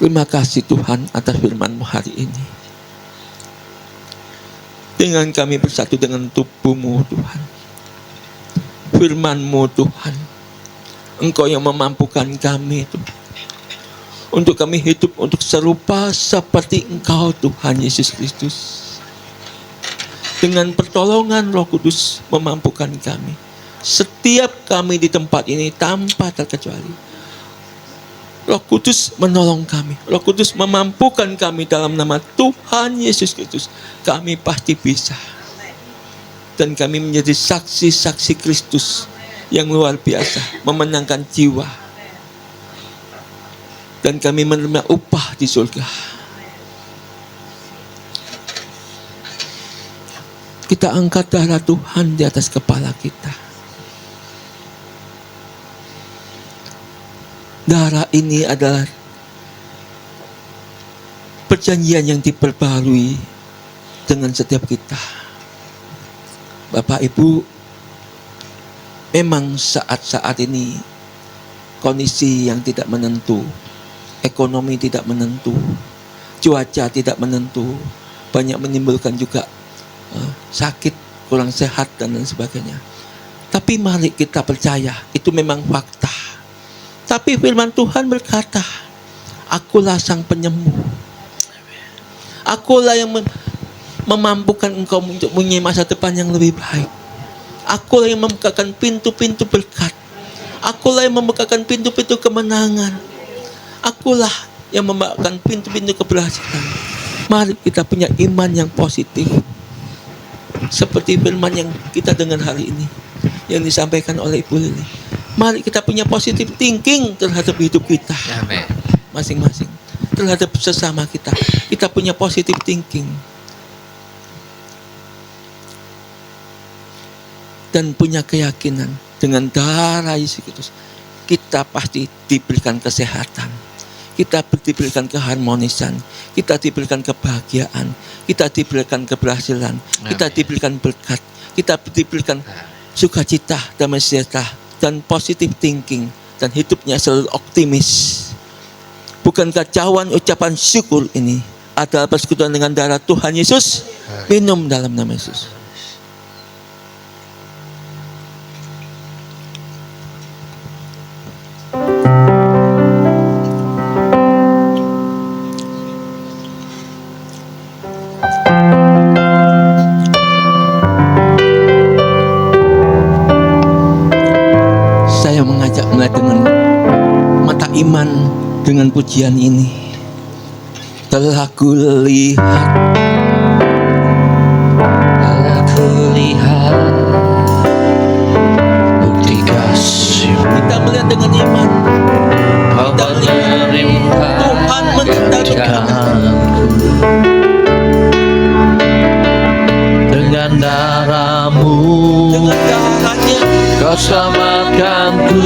Terima kasih Tuhan atas firman-Mu hari ini. Dengan kami bersatu dengan tubuh-Mu Tuhan, firman-Mu Tuhan, Engkau yang memampukan kami Tuhan, untuk kami hidup untuk serupa seperti Engkau Tuhan Yesus Kristus. Dengan pertolongan Roh Kudus memampukan kami. Setiap kami di tempat ini tanpa terkecuali, Roh Kudus menolong kami. Roh Kudus memampukan kami dalam nama Tuhan Yesus Kristus. Kami pasti bisa. Dan kami menjadi saksi-saksi Kristus yang luar biasa, memenangkan jiwa. Dan kami menerima upah di surga. Kita angkat darah Tuhan di atas kepala kita. Darah ini adalah perjanjian yang diperbarui dengan setiap kita. Bapak Ibu, Memang saat-saat ini kondisi yang tidak menentu, ekonomi tidak menentu, cuaca tidak menentu, banyak menimbulkan juga sakit, kurang sehat dan lain sebagainya. Tapi mari kita percaya itu memang fakta. Tapi firman Tuhan berkata, akulah sang penyembuh. Akulah yang memampukan engkau untuk mempunyai masa depan yang lebih baik. Akulah yang membukakan pintu-pintu berkat. Akulah yang membukakan pintu-pintu kemenangan. Akulah yang membukakan pintu-pintu keberhasilan. Mari kita punya iman yang positif. Seperti firman yang kita dengar hari ini, yang disampaikan oleh Ibu Lili. Mari kita punya positive thinking terhadap hidup kita. Amin. Masing-masing. Terhadap sesama kita. Kita punya positive thinking. Dan punya keyakinan dengan darah Yesus Kristus kita pasti diberikan kesehatan, kita diberikan keharmonisan, kita diberikan kebahagiaan, kita diberikan keberhasilan, kita diberikan berkat, kita diberikan sukacita, damai sejahtera, dan positive thinking, dan hidupnya selalu optimis. Bukan kacauan ucapan syukur ini adalah persekutuan dengan darah Tuhan Yesus. Minum dalam nama Yesus. Saya mengajak melihat dengan mata iman dengan pujian ini. Telah kulihat, bukti kasih. Kita melihat dengan iman. Kita melihat Tuhan menciptakan Dengan darah-Mu, dengan darahnya. Kau selamatkanku.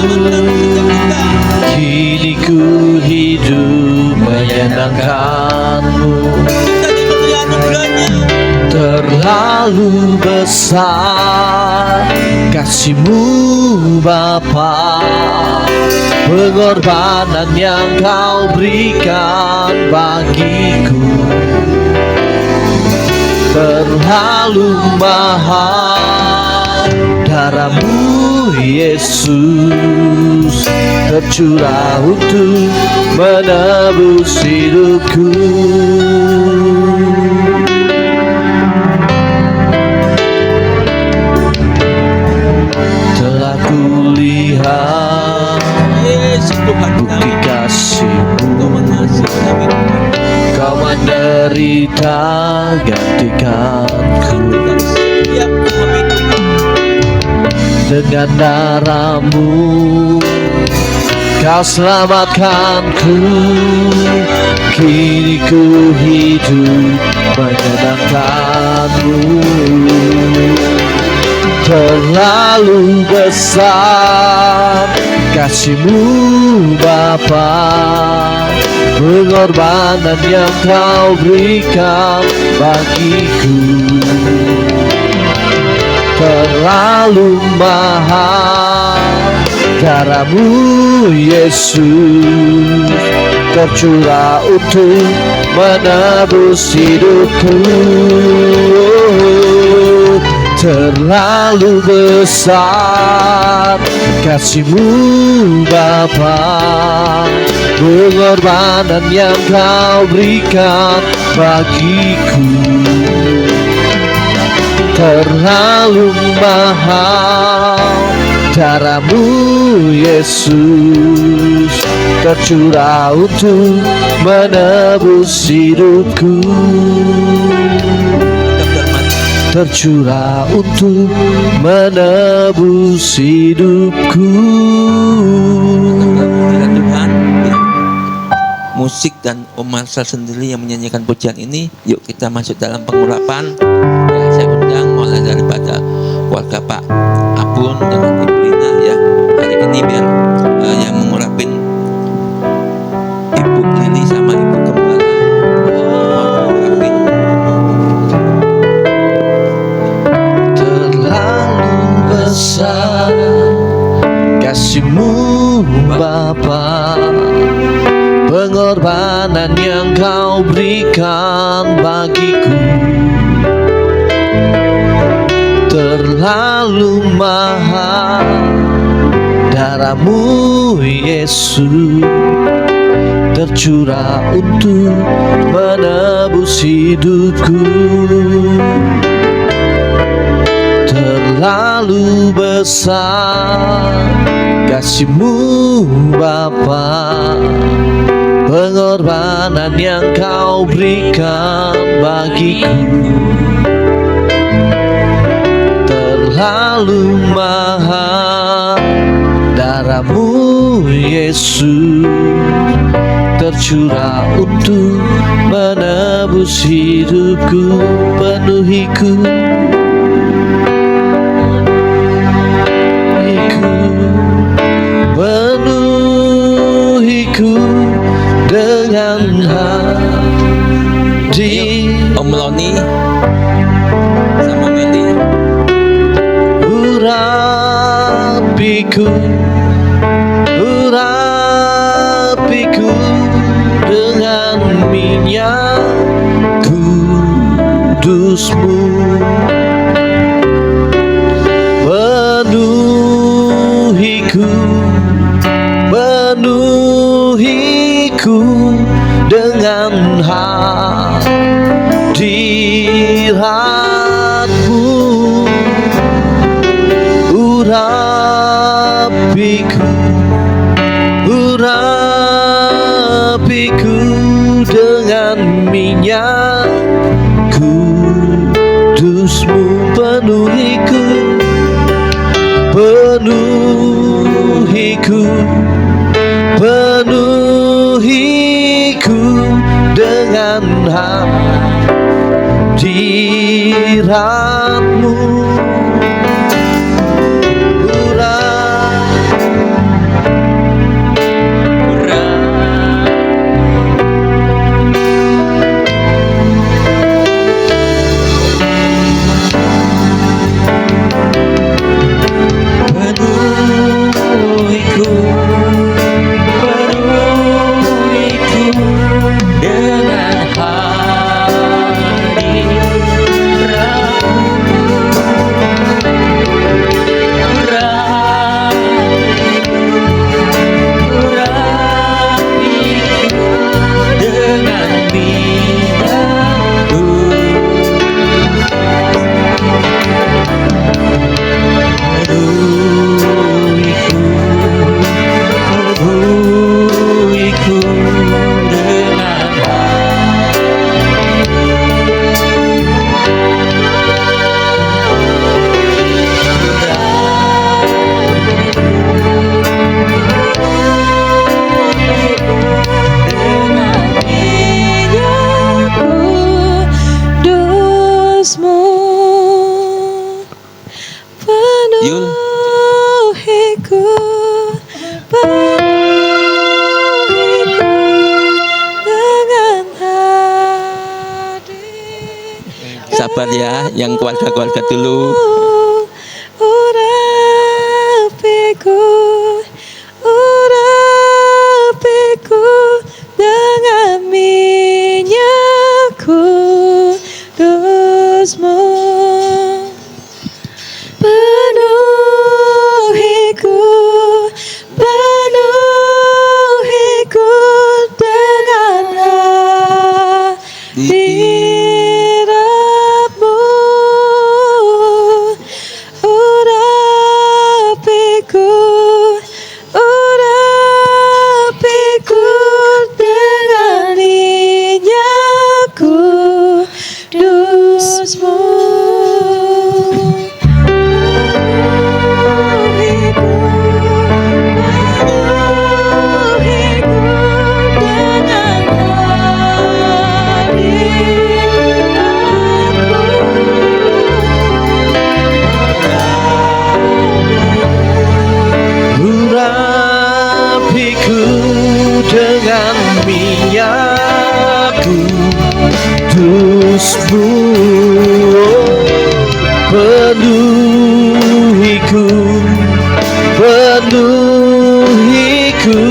Kini ku hidup menyenangkan-Mu. Kita diberi anugerahnya. Terlalu besar kasih-Mu Bapa, pengorbanan yang Kau berikan bagiku. Terlalu mahal darah-Mu Yesus, tercurah untuk menebus hidupku. Telah kulihat Yesus Tuhan bukti kami. kasih-Mu. Kau mengasihi kami Tuhan. Kau menderita gantikanku. Gantikan setiap kami Tuhan. Dengan darah-Mu Kau selamatkanku. Kini ku hidup menyenangkan-Mu. Terlalu besar kasih-Mu Bapa, pengorbanan yang Kau berikan bagiku. Terlalu mahal darah-Mu Yesus, tercurah untuk menebus hidupku. Terlalu besar kasih-Mu Bapa, pengorbanan yang Kau berikan bagiku. Terlalu mahal darah-Mu Yesus, tercurah untuk menebus hidupku. Tercurah untuk menebus hidupku. Tuhan, musik dan Om Marcel sendiri yang menyanyikan pujian ini. Yuk kita masuk dalam pengurapan. Ya, saya undang mulai daripada keluarga Pak Abun dengan Ibu Lina ya. Hari ini biar yang mengurapin Ibu Lili sama Ibu Gembala. Mengurapin. Terlalu besar kasih-Mu Bapa, pengorbanan yang Kau berikan bagiku terlalu mahal. Darah-Mu Yesus tercurah untuk menebus hidupku. Terlalu besar kasih-Mu Bapa, pengorbanan yang Kau berikan bagiku terlalu mahal. Darah-Mu Yesus tercurah untuk menebus hidupku. Penuhiku, penuhiku dengan hati. Om Loni sama Meli. Urapiku, urapiku dengan minyak kudus-Mu. Penuhiku, penuhiku dengan hadirat-Mu. Urapiku, urapiku dengan minyak kudus-Mu. Penuhiku, penuhiku, penuhiku dengan hadirat-Mu. Yul, Penuhiku, penuhiku dengan hadirat-Mu. sabar ya, yang keluarga-keluarga dulu. Urapiku, urapiku dengan minyak kudus-Mu. Penuhiku, penuhiku dengan hadirat-Mu. Urapiku, urapiku dengan minyak kudus-Mu. Dengan minyak kudus-Mu. Penuhiku, penuhiku penuhiku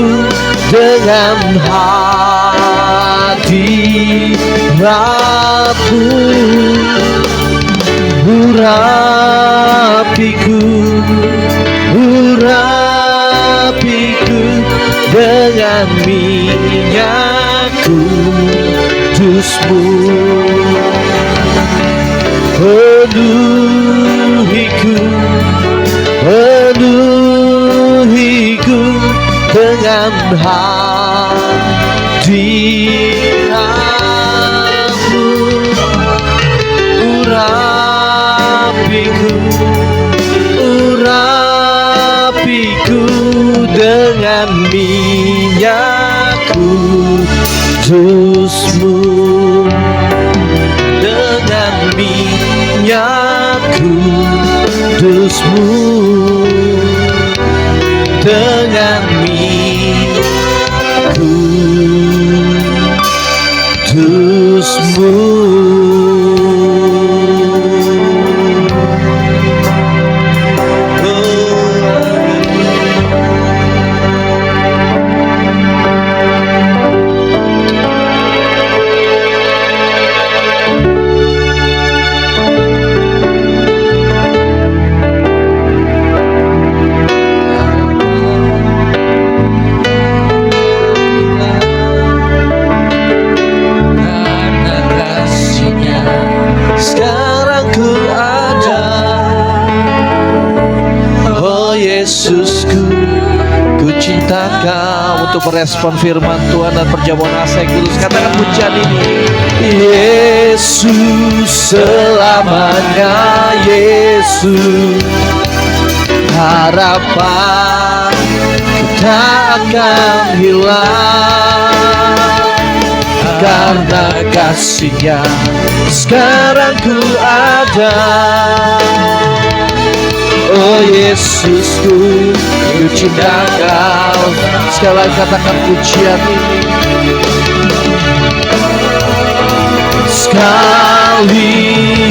dengan hadiratmu, urapiku dengan minyak kudusmu, penuhiku dengan hadiratmu, urapiku dengan minyak kudusmu, dengan minyak kudusmu, dengan minyak kudusmu. Sekarang ku ada, oh Yesusku, ku cinta Kau. Untuk merespon firman Tuhan dan perjamuan asa yang kudus, katakan pujian ini. Yesus selamanya, Yesus harapan tak akan hilang, karena kasih-Nya sekarang ku ada. Oh Yesusku, ku cinta Kau. Sekali lagi katakan pujian ini. Sekali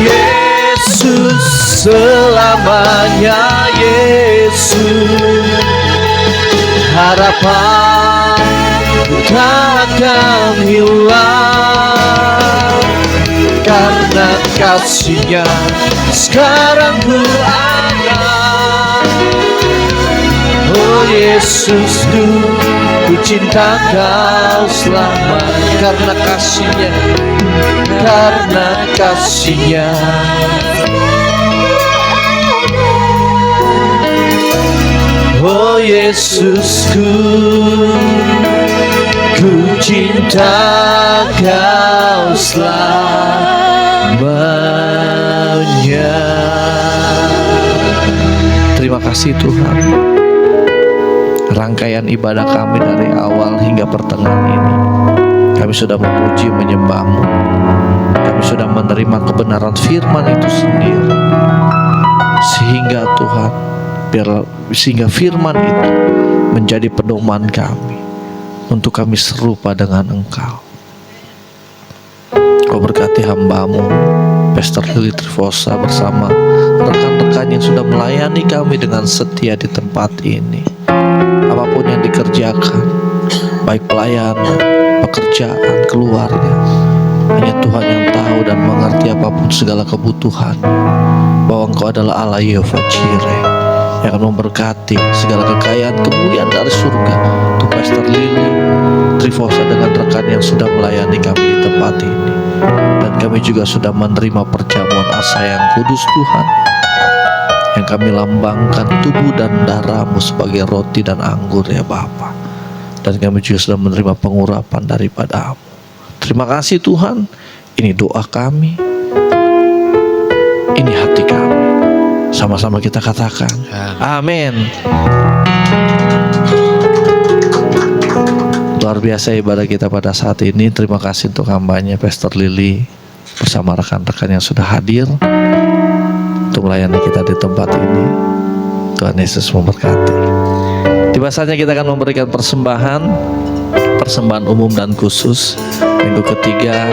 Yesus selamanya, Yesus harapan takkan hilang, karena kasih-Nya sekarang ku ada. Oh Yesusku, ku cinta Kau selamanya, karena kasih-Nya, karena kasih-Nya. Oh Yesusku, ku cinta Kau selamanya. Terima kasih Tuhan. Rangkaian ibadah kami dari awal hingga pertengahan ini, kami sudah memuji menyembah-Mu. Kami sudah menerima kebenaran firman itu sendiri. Sehingga Tuhan, sehingga firman itu menjadi pedoman kami untuk kami serupa dengan Engkau. Kau berkati hamba-Mu Pastor Lili Trifosa bersama rekan-rekan yang sudah melayani kami dengan setia di tempat ini. Apapun yang dikerjakan, baik pelayanan, pekerjaan, keluarga, hanya Tuhan yang tahu dan mengerti apapun segala kebutuhan. Bahwa Engkau adalah Allah Yehova Jireh yang akan memberkati segala kekayaan kemuliaan dari surga untuk Pastor Lili Trifosa dengan rekan yang sudah melayani kami di tempat ini. Dan kami juga sudah menerima perjamuan asa yang kudus Tuhan, yang kami lambangkan tubuh dan darah-Mu sebagai roti dan anggur ya Bapa. Dan kami juga sudah menerima pengurapan daripada-Mu. Terima kasih Tuhan. Ini doa kami, ini hati kami. Sama-sama kita katakan amin. Luar biasa ibadah kita pada saat ini. Terima kasih untuk hambanya Pastor Lili bersama rekan-rekan yang sudah hadir untuk melayani kita di tempat ini. Tuhan Yesus memberkati. Tiba saatnya kita akan memberikan persembahan umum dan khusus. Minggu ketiga,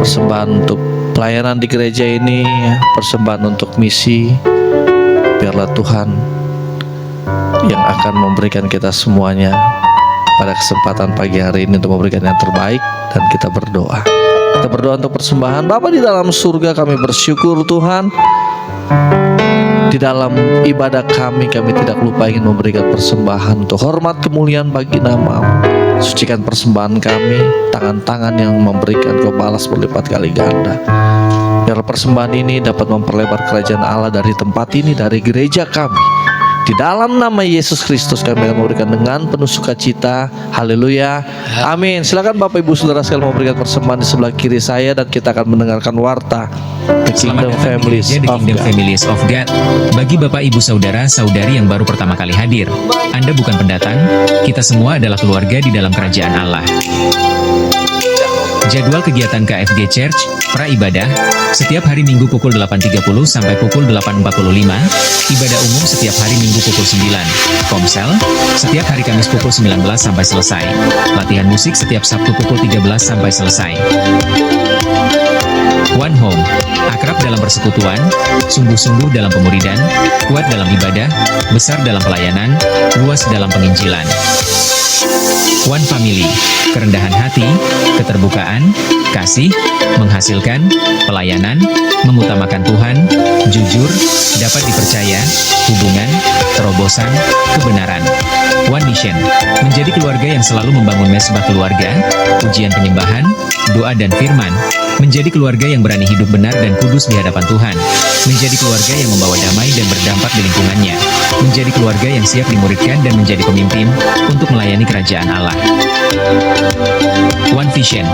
persembahan untuk pelayanan di gereja ini, persembahan untuk misi. Biarlah Tuhan yang akan memberikan kita semuanya pada kesempatan pagi hari ini untuk memberikan yang terbaik. Dan kita berdoa. Kita berdoa untuk persembahan. Bapa di dalam surga, kami bersyukur Tuhan. Di dalam ibadah kami tidak lupa ingin memberikan persembahan untuk hormat kemuliaan bagi nama-Mu. Sucikan persembahan kami, tangan-tangan yang memberikan Kau balas berlipat kali ganda. Biar persembahan ini dapat memperlebar kerajaan Allah dari tempat ini, dari gereja kami. Di dalam nama Yesus Kristus kami akan memberikan dengan penuh sukacita. Haleluya. Amin. Silakan Bapak Ibu Saudara sekalian memberikan persembahan di sebelah kiri saya, dan kita akan mendengarkan warta The Selamat Kingdom datang di Families gereja The of Kingdom God. Families of God. Bagi Bapak Ibu Saudara Saudari yang baru pertama kali hadir, Anda bukan pendatang, kita semua adalah keluarga di dalam kerajaan Allah. Jadwal kegiatan KFG Church, pra ibadah, setiap hari Minggu pukul 8.30 sampai pukul 8.45, ibadah umum setiap hari Minggu pukul 9, komsel, setiap hari Kamis pukul 19 sampai selesai, latihan musik setiap Sabtu pukul 13 sampai selesai. One Home, akrab dalam persekutuan, sungguh-sungguh dalam pemuridan, kuat dalam ibadah, besar dalam pelayanan, luas dalam penginjilan. One Family, kerendahan hati, keterbukaan, kasih, menghasilkan, pelayanan, mengutamakan Tuhan, jujur, dapat dipercaya, hubungan, terobosan, kebenaran. One Mission, menjadi keluarga yang selalu membangun mesbah keluarga, ujian penyembahan, doa dan firman, menjadi keluarga yang berani hidup benar dan kudus di hadapan Tuhan, menjadi keluarga yang membawa damai dan berdampak di lingkungannya, menjadi keluarga yang siap dimuridkan dan menjadi pemimpin untuk melayani kerajaan Allah. One Vision,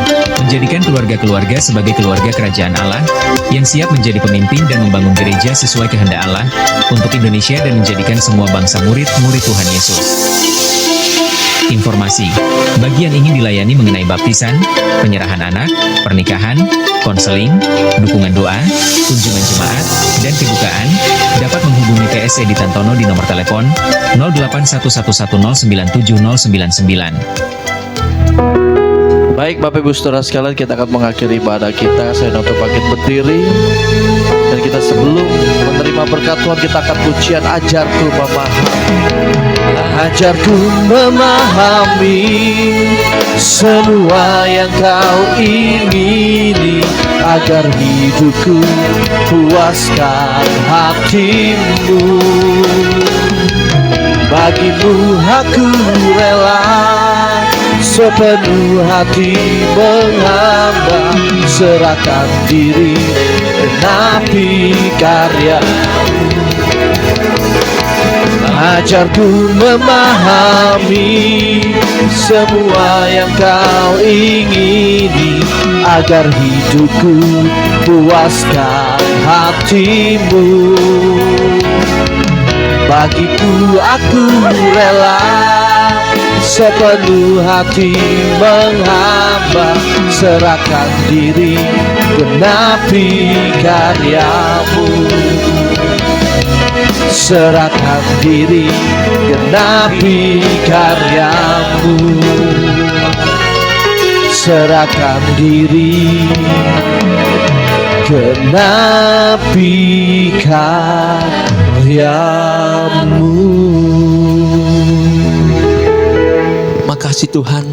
menjadikan keluarga-keluarga sebagai keluarga kerajaan Allah yang siap menjadi pemimpin dan membangun gereja sesuai kehendak Allah untuk Indonesia dan menjadikan semua bangsa murid-murid Tuhan Yesus. Informasi, bagi yang ingin dilayani mengenai baptisan, penyerahan anak, pernikahan, konseling, dukungan doa, kunjungan jemaat, dan kebukaan, dapat menghubungi PSC di Tantono di nomor telepon 0811109799. Baik Bapak Ibu Saudara sekalian, kita akan mengakhiri ibadah kita. Saya untuk bangkit berdiri, dan kita sebelum menerima berkat Tuhan, kita akan pujian Ajarku Memahami. Ajarku memahami semua yang Kau ingini, agar hidupku puaskan hatimu. Bagimu aku rela sepenuh hati menghamba, serahkan diri genapi karya. Ajarku memahami semua yang Kau ingini, agar hidupku puaskan hatimu. Bagiku aku rela sepenuh hati menghamba, serahkan diri genapi karya-Mu. Serahkan diri genapi karya-Mu. Serahkan diri genapi karya-Mu. Makasih Tuhan,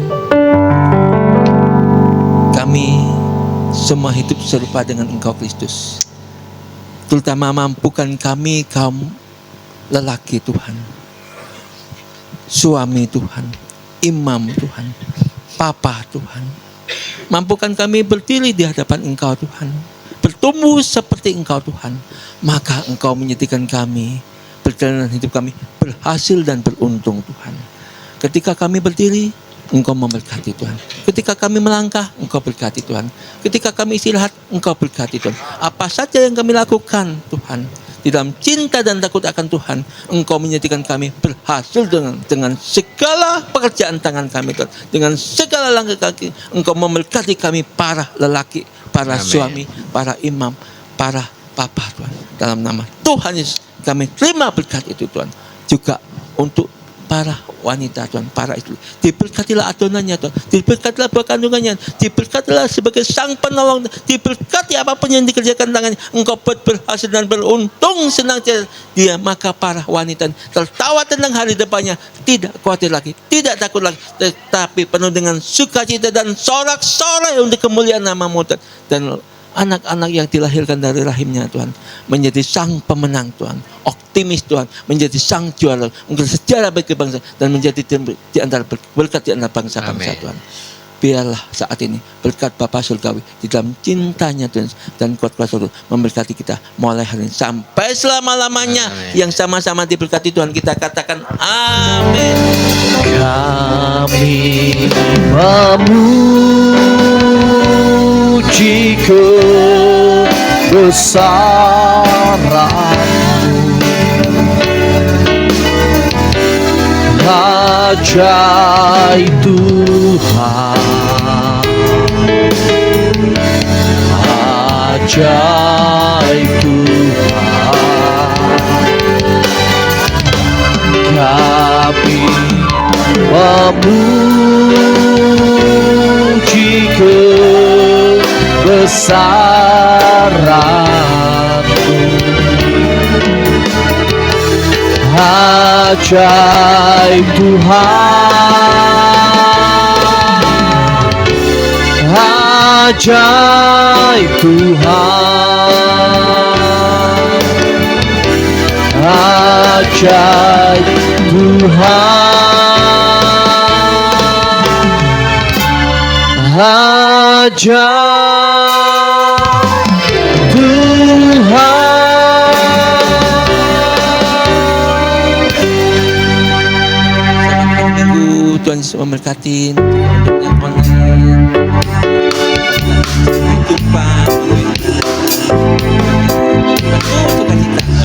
kami semua hidup serupa dengan Engkau Kristus. Terutama mampukan kami kaum lelaki Tuhan, suami Tuhan, imam Tuhan, papa Tuhan. Mampukan kami berdiri di hadapan Engkau Tuhan, bertumbuh seperti Engkau Tuhan. Maka Engkau menyediakan kami, perjalanan hidup kami berhasil dan beruntung Tuhan. Ketika kami berdiri, Engkau memberkati Tuhan. Ketika kami melangkah, Engkau berkati Tuhan. Ketika kami istirahat, Engkau berkati Tuhan. Apa saja yang kami lakukan Tuhan, di dalam cinta dan takut akan Tuhan, Engkau menyediakan kami berhasil dengan segala pekerjaan tangan kami Tuhan. Dengan segala langkah kaki, Engkau memberkati kami, para lelaki, para suami, para imam, para papa Tuhan. Dalam nama Tuhan Yesus, kami terima berkat itu Tuhan. Juga untuk para wanita Tuhan, para istri. Diberkatilah adonannya Tuhan, diberkatilah buah kandungannya, diberkatilah sebagai sang penolong, diberkati apapun yang dikerjakan tangannya. Engkau buat berhasil dan beruntung senang dia. Maka para wanita tertawa tentang hari depannya, tidak khawatir lagi, tidak takut lagi, tetapi penuh dengan sukacita dan sorak-sorai untuk kemuliaan nama-Mu Tuhan. Dan anak-anak yang dilahirkan dari rahimnya Tuhan menjadi sang pemenang Tuhan, optimis Tuhan, menjadi sang juara, menjadi sejarah bagi bangsa dan menjadi di antara berkat di antara bangsa-bangsa Amin. Tuhan. Biarlah saat ini berkat Bapa Surgawi di dalam cintanya Tuhan dan kuat-kuasa Tuhan memberkati kita mulai hari ini sampai selama-lamanya. Amin. Yang sama-sama diberkati Tuhan, kita katakan amin. Kami memuji kebesaran-Mu, ajaib Tuhan, ajaib Tuhan. Kami memuji kebesaran-Mu, ajaib Tuhan, ajaib Tuhan, ajaib Tuhan, ajaib Tuhan. Tuhan Yesus memberkati untuk yang online. Jumpa penuh sukacita.